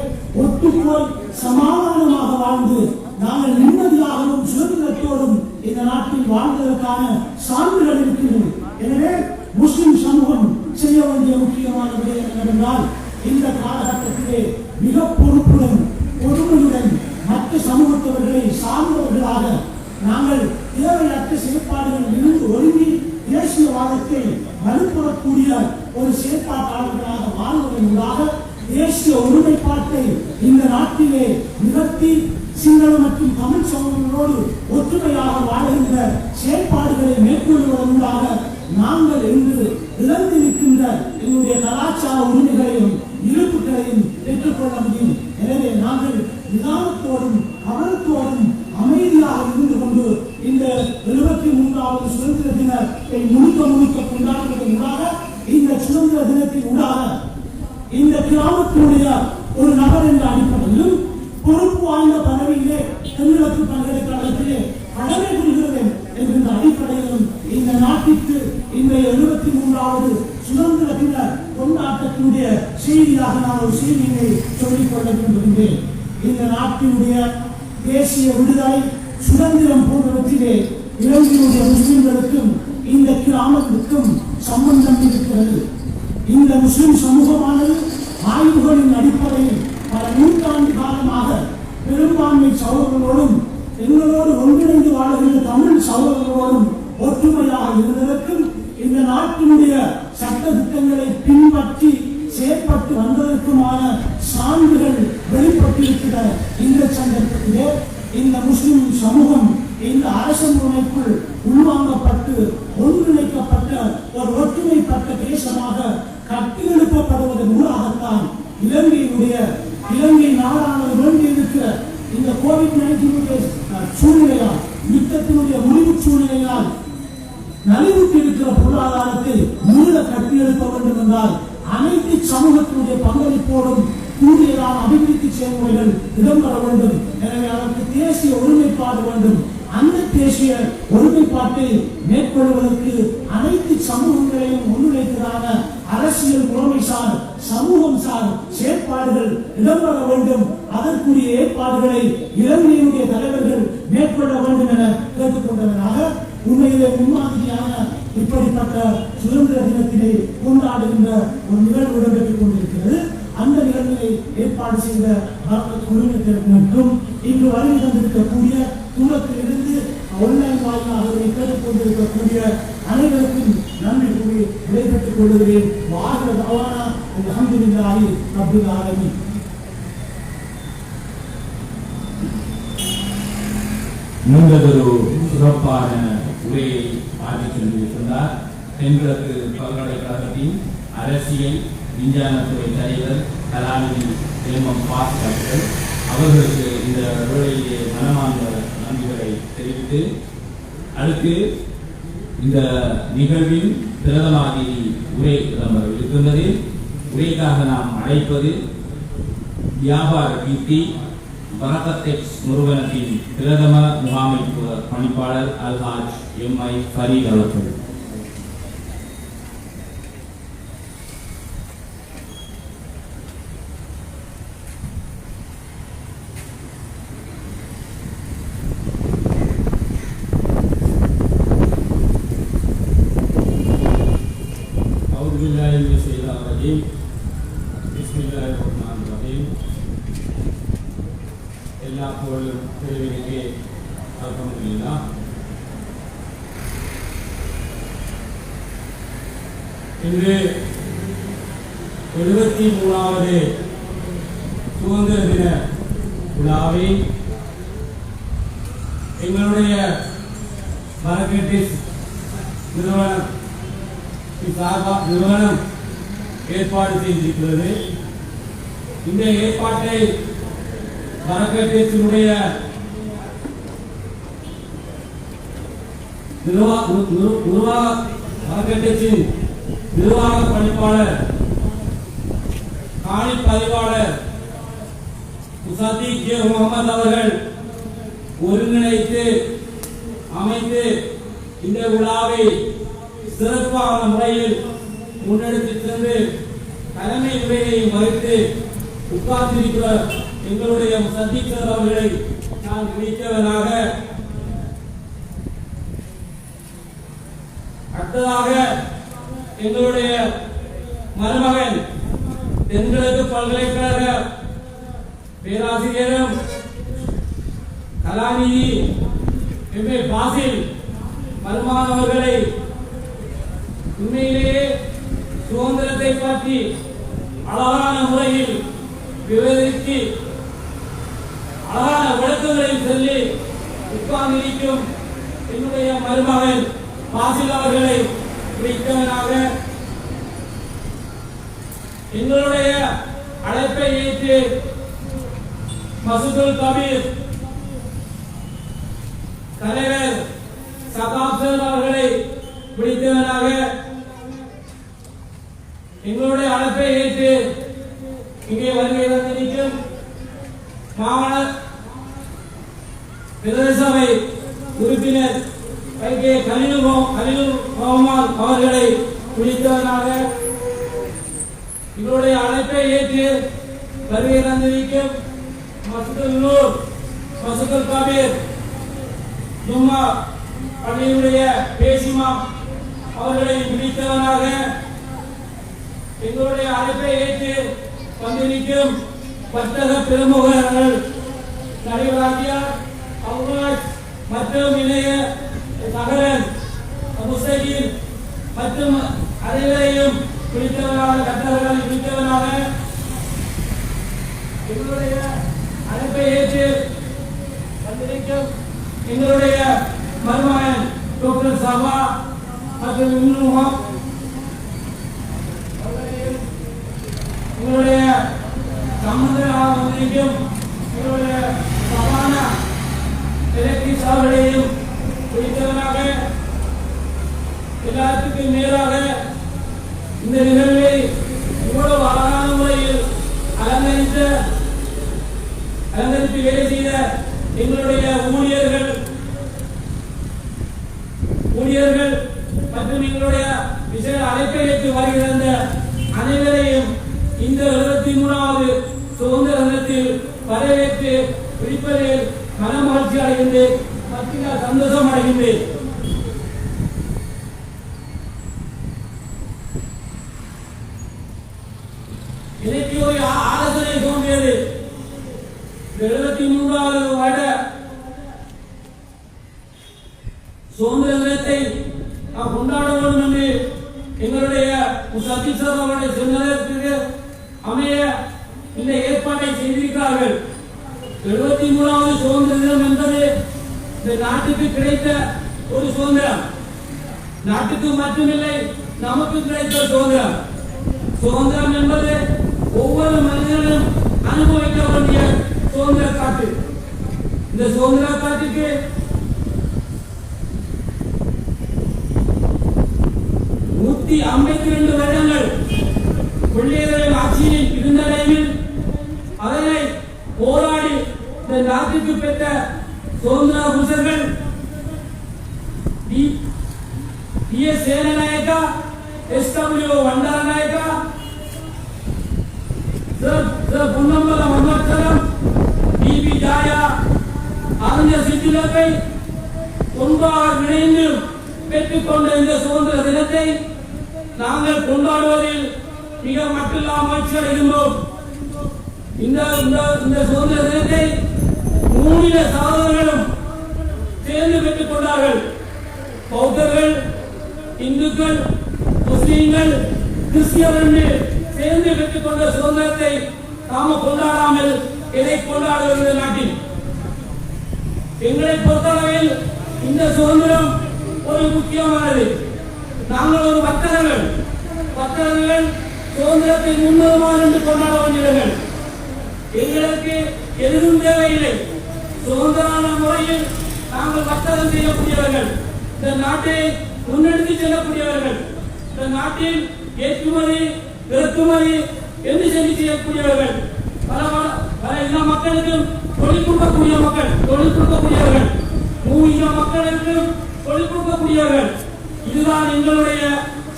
ஒட்டுப்போய் சமாதானமாக வாழ்ந்து நாங்கள் நிம்மதியாகவும் சுதந்திரத்தோடும் இந்த நாட்டில் வாழ்ந்ததற்கான சான்றுகள் இருக்கிறது. எனவே முஸ்லிம் சமூகம் செய்ய வேண்டிய முக்கியமான விடயம் என்னவென்றால் இந்த காலகட்டத்திலே மிக பொறுப்புடன் பொறுமையுடன் மற்ற சமூகத்தவர்களை சார்ந்தவர்களாக நாங்கள் தேவையற்ற செயற்பாடுகளில் இருந்து ஒருங்கி தேசியவாதத்தை வலுப்பெறக்கூடிய ஒரு செயற்பாட்டாளர்களாக வாழ்வதற்காக தேசிய ஒருமைப்பாட்டை இந்த நாட்டிலே நிகழ்த்தி சிங்கள மற்றும் தமிழ் சமூகங்களோடு ஒற்றுமையாக வாழ்கின்ற செயற்பாடுகளை மேற்கொள்வதற்காக நாங்கள் இன்று இழந்திருக்கின்ற எங்களுடைய கலாச்சார உரிமைகளையும் இருப்புகளையும் பெற்றுக்கொள்ள முடியும். எனவே நாங்கள் நிதானத்தோடும் கவனத்தோடும் அமைதியாக இருந்து கொண்டு இந்த 73வது சுதந்திர தினத்தை முழுக்க கொண்டாடுவதற்காக இந்த சுதந்திர தினத்தின் ஊடாக இந்த கிராமத்தினுடைய ஒரு நபர் என்ற அடிப்படையிலும் பொறுப்பு வாய்ந்த பதவியிலே தென்கிழக்கு பல்கலைக்கழகத்திலே கடமை புரிகிறது என்கின்ற அடிப்படையிலும் இந்த நாட்டிற்கு இந்த 73வது சுதந்திர தின கொண்டாட்டத்தினுடைய செய்தியாக நான் ஒரு செய்தியை சொல்லிக் கொள்ள விரும்புகின்றேன். இந்த நாட்டினுடைய தேசிய விடுதலை சுதந்திரம் போன்றவற்றிலே இலங்கையுடைய முஸ்லிம்களுக்கும் இந்த கிராமத்திற்கும் சம்பந்தம் இருக்கிறது. இந்த முஸ்லிம் சமூகமானது ஆய்வுகளின் அடிப்படையில் பல நூற்றாண்டு காலமாக பெரும்பான்மை சகோதரர்களோடும் எங்களோடு ஒன்றிணைந்து வாழ்கின்ற தமிழ் சகோதரர்களோடும் ஒற்றுமையாக இருந்ததற்கும் இந்த நாட்டினுடைய சட்ட திட்டங்களை பின்பற்றி செயற்பட்டு வந்ததற்குமான சான்றுகள் வெளிப்பட்டிருக்கிற இந்த சந்தர்ப்பத்திலே இந்த முஸ்லிம் சமூகம் இந்த அரசு முறைக்குள் உள்வாங்கப்பட்டு ஒன்றிணைக்கப்பட்ட ஒரு ஒற்றுமைப்பட்ட தேசமாக கட்டியெழுப்பப்படுவதன் மூலமாகத்தான் இலங்கை நாடானது வேண்டியிருக்கிற இந்த கோவிட்-19 சூழ்நிலையால் யுத்தத்தினுடைய முடிவு சூழ்நிலையால் நலிவுற்றிருக்கிற பொருளாதாரத்தை மீள கட்டியெழுப்ப வேண்டும் என்றால் அனைத்து சமூகத்தினுடைய பங்களிப்போடும் கூடியதான அபிவிருத்தி செயல்முறைகள் இடம்பெற வேண்டும். எனவே அதற்கு தேசிய ஒருமைப்பாடு வேண்டும். அந்த தேசிய ஒருமைப்பாட்டை மேற்கொள்வதற்கு அனைத்து சமூகங்களையும் ஒன்றிணைத்ததான அரசியல் முறைமைசார் சமூகம் சார் செயற்பாடுகள் இடம்பெற வேண்டும். அதற்குரிய ஏற்பாடுகளை இலங்கையினுடைய தலைவர்கள் மேற்கொள்ள வேண்டும் என கேட்டுக்கொண்டவனாக உண்மையிலே முன்மாதிரியான இப்படிப்பட்ட சுதந்திர தினத்தினை கொண்டாடுகின்ற ஒரு நிகழ்வு இடம்பெற்றுக் கொண்டிருக்கிறது. அந்த நிகழ்வை ஏற்பாடு செய்த குழுவினருக்கும் இங்கு வருகை தந்திருக்கக்கூடிய தூரத்திலிருந்து ஆன்லைன் வாயிலாக கேட்டுக்கொண்டிருக்கக்கூடிய அனைவருக்கும் நன்றி கூறி விடைபெற்றுக் கொள்கிறேன். வாழ்க தவானா அல்ஹம்துலில்லாஹி ரப்பில் ஆலமீன். நீண்டதொரு சிறப்பான உரையை ஆற்றி சென்றிருக்கிறார். தென்கிழக்கு பல்கலைக்கழகத்தின் அரசியல் விஞ்ஞானத்துறை தலைவர் கலாநிதி எம்.எம். பாஸ்கர் அவர்களுக்கு இந்த வேளையிலே மனமார்ந்த நன்றிகளை தெரிவித்து அடுத்து இந்த நிகழ்வின் பிரதமாதிரி உரை இடம்பெற இருக்கின்றது. உரைக்காக நாம் அழைப்பது வியாபார கீர்த்தி பரகத்தெக்ஸ் நிறுவனத்தின் பிரதம முகாமைத்துவ பணிப்பாளர் அல்ஹாஜ் எம்.ஐ. ஃபரீத் அவர்கள். எல்லா புகழும் பிரிவினருக்கே அல்ஹம்துலில்லாஹ். இன்று 73வது சுதந்திர தின விழாவை எங்களுடைய பரகட்டெக்ஸ் நிறுவனம் ஏற்பாடு செய்திருக்கிறது. இந்த ஏற்பாட்டை பரகட்டெக்ஸினுடைய அறக்கட்டளையின் நிர்வாக பணிப்பாளர் காணி பதிவாளர் சதீக் ஜே முகமது அவர்கள் ஒருங்கிணைத்து அமைத்து இந்த விழாவை சிறப்பான முறையில் முன்னெடுத்து சென்று தலைமை உரையை மறுத்து உட்கார்ந்திருக்கிற எங்களுடைய சதீக் சார் அவர்களை நான் விழித்தவனாக அடுத்ததாக எங்களுடைய மருமகன் தென்கிழக்கு பல்கலைக்கழக பேராசிரியரும் கலாநிதி எம்.ஏ. பாசில் மருமகன் அவர்களை உண்மையிலேயே சுதந்திரத்தை பற்றி அழகான முறையில் விவரித்து அழகான விளக்கங்களை சொல்லி உட்கார்ந்திருக்கும் என்னுடைய மருமகன் பாசில் அவர்களை பிடித்தவனாக எங்களுடைய அழைப்பை ஏற்று மசூதுல் கபீர் தலைவர் சகாப்தர் அவர்களை பிடித்தவனாக எங்களுடைய அழைப்பை ஏற்று இங்கே வருகை தந்திருக்கும் மாவட்ட பிரதேச சபை உறுப்பினர் கே கலிலுல் முகமது அவர்களை பிடித்தவனாக எங்களுடைய அழைப்பை ஏற்று வருகை தந்திருக்கும் மசூதுல் கபீர் ஜும்மா பள்ளியுடைய பேசிமா அவர்களை பிடித்தவனாக எங்களுடைய அழைப்பை ஏற்று வந்திருக்கும் வர்த்தக பிரமுகர்கள் நடிகராகிய அவுராஜ் மற்றும் இணைய சகலன் முஸ்தகீர் மற்றும் அனைவரையும் பிடித்தவனாக கட்டவர்களை பிடித்தவனாக எங்களுடைய அழைப்பை ஏற்று வந்திருக்கும் எங்களுடைய மருமகன் டாக்டர் சபா மற்றும் இன்னும் எங்களுடைய சம்பந்தமாக வந்திருக்கும் எங்களுடைய சமான எலக்ட்ரிக் அவர்களையும் பிடித்தவனாக எல்லாத்துக்கும் மேலாக இந்த நிகழ்வை இவ்வளவு அழகான முறையில் அலங்கரித்து வேலை செய்த எங்களுடைய ஊழியர்கள் மற்றும் எங்களுடைய விசேட அழைப்பை ஏற்று வருகின்ற அனைவரையும் இந்த 73வது சுதந்திர தினத்தில் வரவேற்று பிடிப்பதில் மனமகிழ்ச்சி அடைகின்றேன் மத்திய சந்தோஷம் அடைகின்றேன். எனக்கு ஒரு ஆலோசனை தோன்றியது. 73வது வருட சுதந்திர தினத்தை நாம் கொண்டாட வேண்டும் என்று எங்களுடைய சதீக் சார் அவருடைய சொன்னதற்கு அமைய இந்த ஏற்பாட்டை செய்திருக்கிறார்கள். 73வது சுதந்திர தினம் என்பது இந்த நாட்டுக்கு கிடைத்த ஒரு சுதந்திரம். நாட்டுக்கு மட்டுமில்லை, நமக்கு கிடைத்த சுதந்திரம். சுதந்திரம் என்பது ஒவ்வொரு மனிதனும் அனுபவிக்க வேண்டிய சுதந்திர காற்று. இந்த சுதந்திர காற்றுக்கு 152 வருடங்கள் கொள்ளையர்களின் ஆட்சியில் இருந்த நிலையில் அதனை போராடி இந்த நாட்டுக்கு பெற்ற சுதந்திர புருஷர்கள் எஸ் சேனநாயக்கா, எஸ்.டபிள்யூ வண்டாரநாயக்கா, பொன்னம்பல மன்னச்சலம், பி.பி. ஜாயா, அறிஞர் சித்திலப்பை ஒன்றாக இணைந்து பெற்றுக்கொண்ட இந்த சுதந்திர தினத்தை நாங்கள் கொண்டாடுவதில் மிக மட்டில்லா மகிழ்ச்சி அடைகின்றோம். இந்த சுதந்திர தினத்தை 3 சகோதரர்களும் சேர்ந்து பெற்றுக் கொண்டார்கள். பௌத்தர்கள், இந்துக்கள், முஸ்லீம்கள், கிறிஸ்தியர்கள் சேர்ந்து பெற்றுக் கொண்ட சுதந்திரத்தை நாம கொண்டாடாமல் எதை கொண்டாடுவது நாட்டில்? எங்களை பொறுத்தளவில் இந்த சுதந்திரம் ஒரு முக்கியமானது. நாங்கள் ஒரு வர்த்தகர்கள் சுதந்திரத்தை முன்னுரிமை என்று கொண்டாட வேண்டியவர்கள். எங்களுக்கு எதுவும் தேவையில்லை. சுதந்திரமான முறையில் நாங்கள் வர்த்தகம் செய்யக்கூடியவர்கள். இந்த நாட்டை முன்னெடுத்து செல்லக்கூடியவர்கள், இந்த நாட்டில் ஏற்றுமதி இறக்குமதி என்று சொல்லி செய்யக்கூடியவர்கள், பல இன மக்களுக்கும் தொழில் கொடுக்கக்கூடிய தொழில் கொடுக்கக்கூடியவர்கள், இன மக்களுக்கும் தொழில் கொடுக்கக்கூடியவர்கள். இதுதான் எங்களுடைய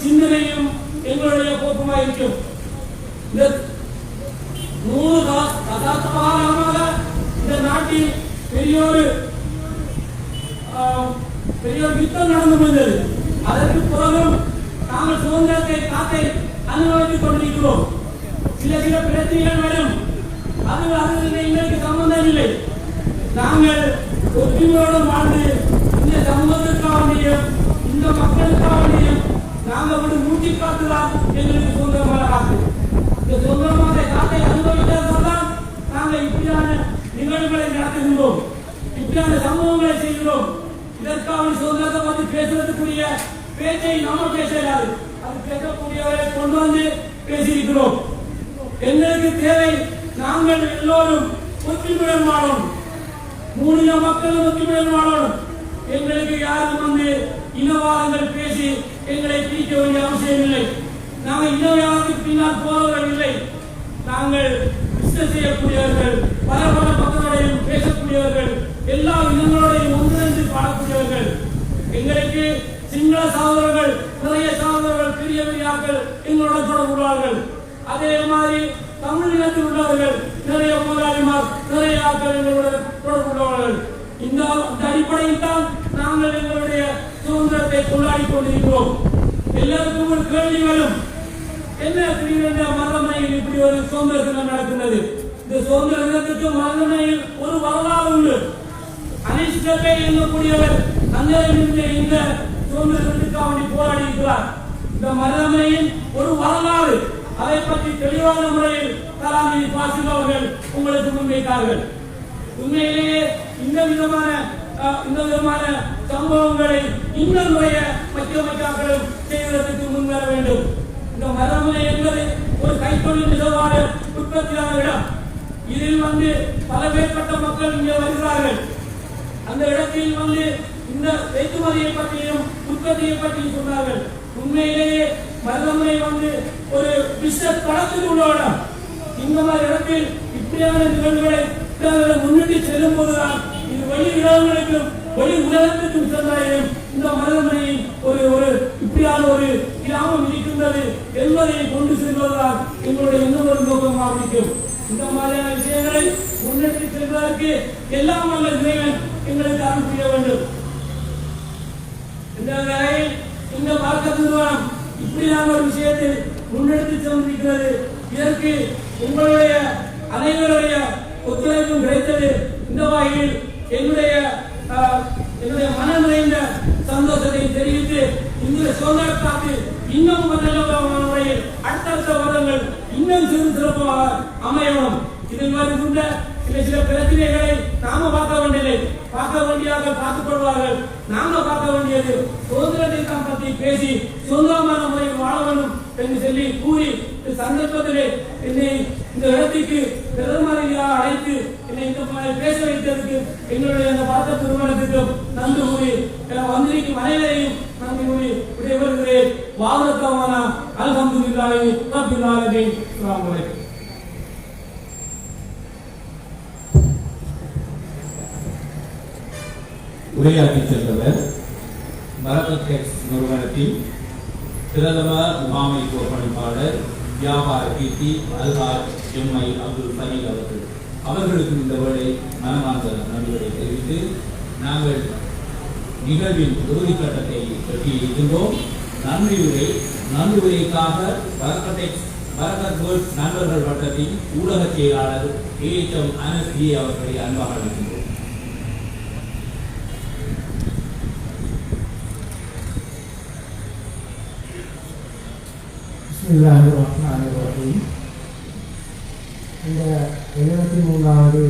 சிந்தனையும் எங்களுடைய போக்குமாக இருக்கும். இந்த 100 தசாப்தமாக இந்த நாட்டில் பெரிய யுத்தம் நடந்து வந்தது. அதற்கு பிறகும் நாங்கள் சுதந்திரத்தை காத்தை அனுபவித்துக் கொண்டிருக்கிறோம். சில பிரச்சனைகள் வரும், அது எங்களுக்கு சம்பந்தம் இல்லை. நாங்கள் ஒற்றுமையோடு வாழ்ந்து இந்த சமூகத்திற்காக இந்த மக்களுக்காக நாங்கள் ஒரு மூச்சு காத்துதான் எங்களுக்கு சுதந்திரமான காத்து. இந்த சுதந்திரமான காத்தை அனுபவித்ததால் நாங்கள் இப்படியான நிகழ்வுகளை நடத்துகின்றோம், இப்படியான சம்பவங்களை செய்கிறோம். இதற்காக சுதந்திரத்தை பற்றி பேசுவதற்குரிய பேச்சை நாம பேசலாது, அது பேசக்கூடியவரை கொண்டு வந்து பேசியிருக்கிறோம். எங்களுக்கு தேவை நாங்கள் எல்லோரும் ஒற்றுமையுடன் வாழணும், 3 மக்களும் ஒற்றுமையுடன் வாழணும். எங்களுக்கு யாரும் வந்து இனவாதங்கள் பேசி எங்களை பிரிக்க வேண்டிய அவசியம் இல்லை. நாங்கள் இனவாதத்துக்கு பின்னால் போறவர்கள் இல்லை. நாங்கள் பிசினஸ் செய்யக்கூடியவர்கள், பல மக்களோடையும் பேசக்கூடியவர்கள், எல்லா இனங்களோடையும் ஒன்றிணைந்து வாழக்கூடியவர்கள். எங்களுக்கு சிங்கள சகோதரர்கள், நிறைய சகோதரர்கள், பெரிய பெரியார்கள் எங்களோட தொடர்புள்ளார்கள். அதே மாதிரி தமிழ் இனத்தில் உள்ளவர்கள் நிறைய முதலாளிமார், நிறைய ஆட்கள் எங்களோட தொடர்புள்ளவர்கள். இந்த அடிப்படையில் தான் நாங்கள் எங்களுடைய சுதந்திரத்தை கொண்டாடி கொண்டிருக்கிறோம். எல்லாருக்கும் ஒரு கேள்வி வரும், என்ன மருதமனையில் இப்படி ஒரு சுதந்திர தினம் நடக்கிறது? இந்த சுதந்திர தினத்துக்கு மருதமனையில் ஒரு வரலாறு உண்டு. அனிஷ்டத்தை எண்ணக்கூடியவர் இந்த சுதந்திர தினத்துக்காக போராடி இருக்கிறார். இந்த மருதமனையில் ஒரு வரலாறு, அதை பற்றி தெளிவான முறையில் கலாநிதி பாசில் அவர்கள் உங்களுக்கு முன்வைத்தார்கள். உண்மையிலேயே இந்த விதமான சம்பவங்களை இன்னும் முறைய மக்களும் செய்வதற்கு முன்வர வேண்டும். இந்த மருதமனை என்பது ஒரு கைத்தொழில் நிறுவன உற்பத்தியான இடம். இதில் பல பேர்பட்ட மக்கள் இங்கே வருகிறார்கள். அந்த இடத்தில் இந்த ஏற்றுமதியை பற்றியும் உற்பத்தியை பற்றியும் சொன்னார்கள். உண்மையிலேயே மருதமனை ஒரு பிசினஸ் படத்தில் உள்ள இடம். இந்த மாதிரி இடத்தில் இப்படியான நிகழ்வுகளை முன்னிட்டு செல்லும் போதுதான் இது வெளி இடங்களுக்கும் வெளி உலகத்திற்கும் சென்றாயும் இந்த மருதமனையில் ஒரு இப்படியான ஒரு கிராமம் இருக்கின்றது என்பதை கொண்டு செல்வதுதான் எங்களுடைய இன்னொரு நோக்கமாக இருக்கும். இந்த மாதிரியான விஷயங்களை முன்னெடுத்து செல்வதற்கு எல்லாம் வல்ல இறைவன் எங்களுக்கு அருள் புரிய வேண்டும். இந்த வகையில் இந்த மார்க்க நிறுவனம் இப்படியான ஒரு விஷயத்தை முன்னெடுத்து சென்றிருக்கிறது. இதற்கு உங்களுடைய அனைவருடைய ஒத்துழைப்பும் கிடைத்தது. இந்த வகையில் என்னுடைய மன நிறைந்த சந்தோஷத்தை தெரிவித்து இந்த சுதந்திரத்தாக்கு இன்னும் முறையில் அடுத்தடுத்த வருடங்கள் இன்னும் சிறப்பாக அமையணும். இதில் வருகின்ற சில பிரச்சனைகளை நாம பார்க்க வேண்டியதை பார்த்துக் கொள்வார்கள். நாம பார்க்க வேண்டியது சுதந்திரத்தை தான் பற்றி பேசி சுதந்திரமான முறையில் வாழ வேண்டும் என்று சொல்லி கூறி சந்தர்ப்பத்திலே என்னை இந்த இடத்துக்கு பிரதமரையாக அழைத்து என்னை இந்த பேச வைத்ததற்கு எங்களுடைய அந்த பார்த்த நிறுவனத்திற்கும் நன்றி கூறி வந்திருக்கும் அனைவரையும் நன்றி கூறி விடைபெறுகிறேன். வாகனத்தமான அல்ஹம்துலில்லாஹி ரப்பில் ஆலமீன். அஸ்ஸலாமு அலைக்கும். உரையாற்றி சென்றவர் மரதடெக்ஸ் நிறுவனத்தின் பிரதம முகாமைத்துவ பணிப்பாளர் வியாபார கீர்த்தி அல்ஹாஜ் எம்ஐ அப்துல் ஃபலீல் அவர்களுக்கு இந்த வேளை மனமார்ந்த நன்றிகளை தெரிவித்து நாங்கள் நிகழ்வின் இறுதிக்கட்டத்தை எட்டியிருக்கின்றோம். நன்றி உரைக்காக மரதடெக்ஸ் நண்பர்கள் வட்டத்தின் ஊடக செயலாளர் AHM அனஸ்டி அவர்களை அன்பாக அழைக்கின்றோம். பிஸ்மில்லாஹிர்ரஹ்மானிர்ரஹீம். இந்த 73வது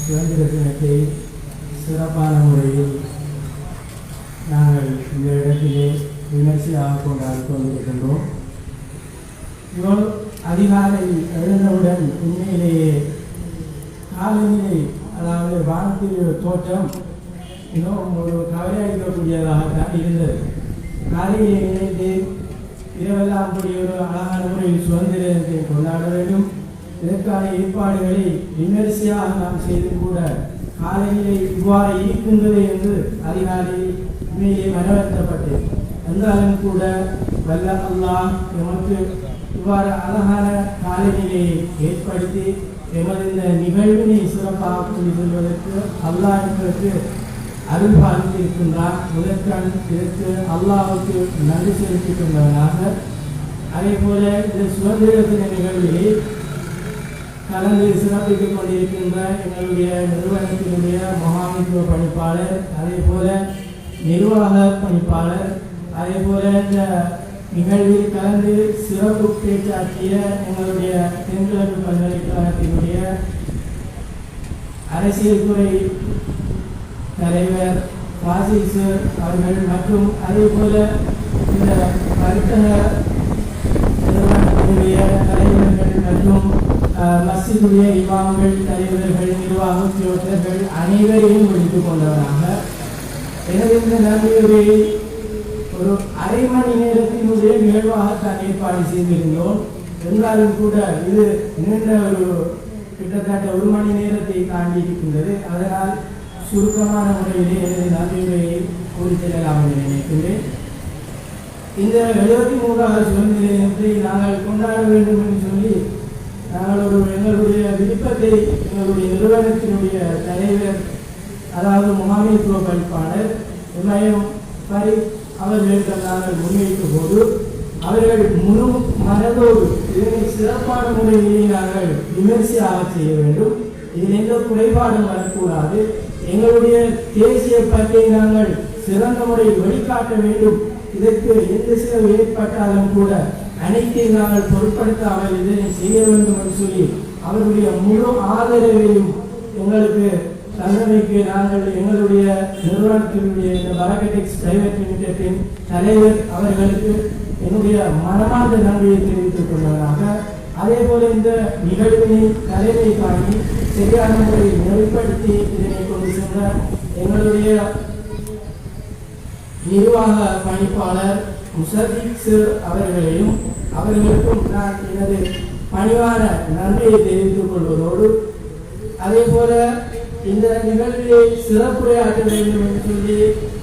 சுதந்திர தினத்தை சிறப்பான முறையில் நாங்கள் இந்த இடத்திலே விமர்சையாக கொண்டாடி கொண்டிருக்கின்றோம். இவள் அதிகாலை எழுந்தவுடன் உண்மையிலேயே காலநிலை, அதாவது வானத்தில் தோற்றம் மிகவும் ஒரு கவலையளிக்கக்கூடியதாகத்தான் இருந்தது. காலையில் இணைந்து இரவெல்லாம் அப்படி ஒரு அழகான முறையில் சுதந்திரத்தை கொண்டாட வேண்டும். இதற்கான ஏற்பாடுகளை விமர்சையாக நாம் செய்து கூட காலையிலே இவ்வாறு இருக்கின்றது என்று அதிகாலையில் உண்மையிலே மனவர்த்தப்பட்டேன். என்றாலும் கூட வல்ல அல்லாஹ் எமக்கு இவ்வாறு அழகான காலநிலையை ஏற்படுத்தி எமது இந்த நிகழ்வினை சிறப்பாக கொண்டு செல்வதற்கு அல்லாஹ் எங்களுக்கு அருள் பார்த்திருக்கின்றார். முதற்கண் இதற்கு அல்லாஹுக்கு நன்றி செலுத்திக் கொண்டவனாக அதே போல இந்த சுதந்திர தின நிகழ்விலே கலந்து சிறப்பித்துக் கொண்டிருக்கின்ற எங்களுடைய நிறுவனத்தினுடைய முகாமைத்துவ பணிப்பாளர், அதே போல நிர்வாக பணிப்பாளர், அதே போல இந்த நிகழ்வில் கலந்து சிறப்பு பேச்சாற்றிய எங்களுடைய தென்கிழக்கு பல்கலைக்கழகத்தினுடைய அரசியல் துறை தலைவர் வாசிஸ் அவர்கள் மற்றும் அதே போல இந்த வர்த்தக நிறுவனத்தினுடைய தலைவர்கள் மற்றும் மஸ்ஜிதுடைய இமாம்கள், தலைவர்கள், நிர்வாக உத்தியோகத்தர்கள் அனைவரையும் முடித்துக் கொண்டவராக எனது இந்த நன்றியுரையை ஒரு அரை மணி நேரத்தினுடைய நிகழ்வாகத்தான் ஏற்பாடு செய்திருந்தோம். என்றாலும் கூட இது நீண்ட ஒரு கிட்டத்தட்ட ஒரு மணி நேரத்தை தாண்டி இருக்கின்றது. அதனால் சுருக்கமான முறையிலே எனது நன்றியுரையை கூறி செல்லலாம் என்று நினைக்கின்றேன். இந்த 73வது சுதந்திர தினத்தை நாங்கள் கொண்டாட வேண்டும் என்று சொல்லி நாங்கள் எங்களுடைய விருப்பத்தை எங்களுடைய நிறுவனத்தினுடைய தலைவர், அதாவது முகாமைத்துவ பணிப்பாளர் இமயம் பரித் அவர்களிடம் நாங்கள் முன்வைக்கும் போது அவர்கள் முழு மனதோடு இதனை சிறப்பான முறையிலே நாங்கள் விமர்சையாக செய்ய வேண்டும். இதில் எந்த குறைபாடும் வரக்கூடாது. எங்களுடைய தேசிய பண்பை நாங்கள் சிறந்த முறையில் வெளிக்காட்ட வேண்டும். இதற்கு எந்த சில ஏற்பட்டாலும் கூட அனைத்தையும் நாங்கள் பொருட்படுத்தாமல் இதனை செய்ய வேண்டும் என்று சொல்லி அவருடைய முழு ஆதரவையும் எங்களுக்கு தந்தமைக்கு நாங்கள் எங்களுடைய நிறுவனத்தினுடைய இந்த பரகடெக்ஸ் பிரைவேட் லிமிடெட்டின் தலைவர் அவர்களுக்கு என்னுடைய மனமார்ந்த நன்றியை தெரிவித்துக் கொள்வதாக, அதே போல இந்த நிகழ்வினை தலைமை காணி சரியான முறையில் நெறிப்படுத்தி இதனை கொண்டு சென்ற எங்களுடைய நிர்வாக பணிப்பாளர் முசதிக் அவர்களையும் அவர்களுக்கும் நான் எனது பணிவான நன்றியை தெரிவித்துக் கொள்வதோடு, அதே போல இந்த நிகழ்விலே சிறப்புரையாற்ற வேண்டும் என்று சொல்லி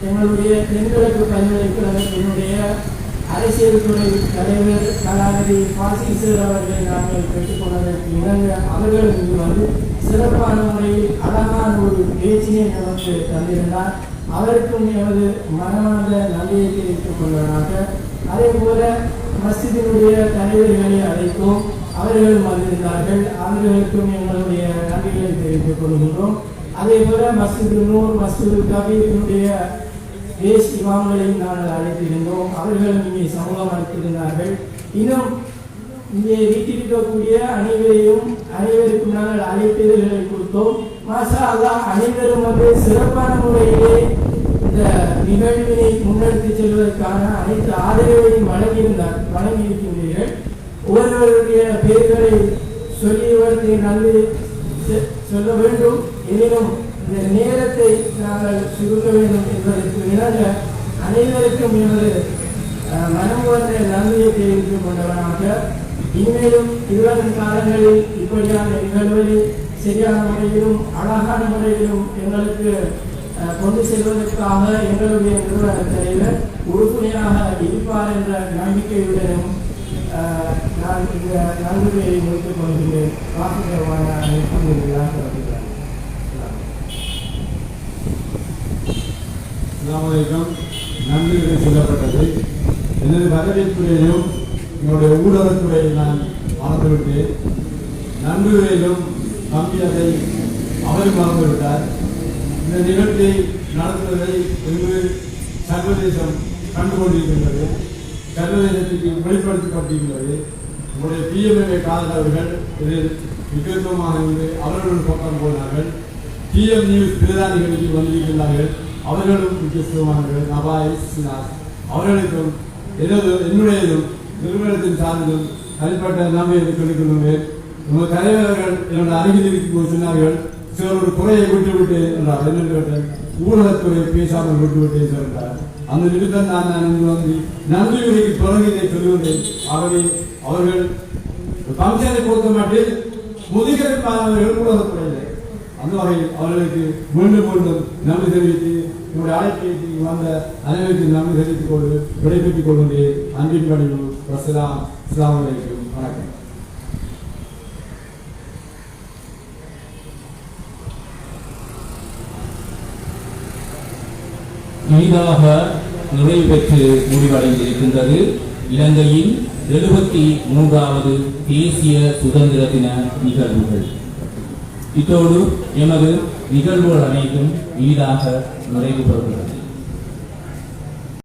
எங்களுடைய தென்கிழக்கு பல்கலைக்கழகத்தினுடைய அரசியல் துறை தலைவர் கலாநிதி பாசிசர் அவர்களை நாங்கள் பெற்றுக்கொண்டதற்கு இணங்க அவர்களும் இங்கு வந்து சிறப்பான முறையில் அழகான ஒரு பேச்சினை நமக்கு தந்திருந்தார். அவருக்கும் எமது மனமார்ந்த நன்றியை தெரிவித்துக் கொள்வதாக, அதே போல மஸ்ஜிதினுடைய தலைவர்களை அழைத்தோம், அவர்களும் வந்திருந்தார்கள். அவர்களுக்கும் எங்களுடைய நன்றிகளை தெரிவித்துக் கொள்கின்றோம். அதே போல மஸ்ஜிது நூர், மஸ்ஜிது கபீரினுடைய தேஸ் இமாம்களையும் நாங்கள் அழைத்திருந்தோம். அவர்களும் இங்கே சமூகம் அளித்திருந்தார்கள். இன்னும் இங்கே வீட்டிருக்கக்கூடிய அனைவருக்கும் நாங்கள் அழைப்பீடுகளை கொடுத்தோம். மாஷா அல்லாஹ் அனைவரும் வந்து சிறப்பான முறையிலே இந்த நிகழ்வினை முன்னெடுத்து செல்வதற்கான அனைத்து ஆதரவையும் வழங்கியிருக்கின்றீர்கள். ஒவ்வொருவருடைய பெயர்களை சொல்லியவர்களை நன்றி சொல்ல வேண்டும். எனினும் இந்த நேரத்தை நாங்கள் சுருக்க வேண்டும் என்பதற்கு இணங்க அனைவருக்கும் எனது மனம் வந்த நன்றியை தெரிவித்துக் கொண்டவனாக, இனிமேலும் இருவரும் காலங்களில் இப்படியான நிகழ்வுகளை சரியான முறையிலும் அழகான முறையிலும் எங்களுக்கு கொண்டு செல்வதற்காக எங்களுடைய நிறுவன தலைவர் உறுதுணையாக இருப்பார் என்ற நம்பிக்கையுடனும் நான் இந்த நன்றியை முடித்துக் கொள்கிறேன். வாக்குகரமான நன்றி சொல்லப்பட்டது. எனது வரவேற்புரையிலும் என்னுடைய ஊடகத்துறையில் நான் மறந்துவிட்டேன். நன்றியிலும் தம்பி அதை அவர் மறந்துவிட்டார். இந்த நிகழ்ச்சியை நடத்துவதை இன்று சர்வதேசம் கண்டுகொண்டிருக்கின்றது, சர்வதேசத்துக்கு வெளிப்படுத்தப்பட்டிருக்கிறது. உங்களுடைய பிஎம்ஏ காதலர்கள் இதில் முக்கியத்துவமாக இருந்து அவர்களும் பக்கம் போனார்கள். டிஎம் நியூஸ் பிரதானிகளுக்கு வந்திருக்கிறார்கள், அவர்களும் முக்கியத்துவமானவர்கள். நபாயிஸ் சினாஸ் அவர்களுக்கும் என்னுடையதும் நிறுவனத்தின் சார்ந்தும் தனிப்பட்ட நம்பிக்கை சொல்லிக் கொள்ளுங்கள். உங்கள் தலைவர்கள் என்னோட அருகில் இருக்கும் சொன்னார்கள், சிலர் ஒரு குறையை விட்டு என்றார். என்ன கேட்டேன், ஊடகத்துறை பேசாமல் விட்டு என்றார். அந்த நிமிடம் நான் வந்து நன்றி உரைக்கு பிறகு இதை சொல்லுகிறேன். ஆகவே அவர்கள் பங்கனை பொறுத்த மாட்டில் முதுகலை மாணவர்கள் ஊடகத்துறையிலே அந்த வகையில் அவர்களுக்கு மீண்டும் நன்றி தெரிவித்து என்னுடைய அழைப்பை வந்த அனைவருக்கு நன்றி தெரிவித்துக் கொண்டு விடைபெற்றுக் கொள்கின்றேன். அன்பின் பணிவு. அஸ்ஸலாமு அலைக்கும். வணக்கம். இனிதாக நிறைவு பெற்று முடிவடைந்திருக்கின்றது இலங்கையின் 73வது தேசிய சுதந்திர தின நிகழ்வுகள். இத்தோடு எமது நிகழ்வுகள் அனைத்தும் இனிதாக நிறைவு பெறுகிறது.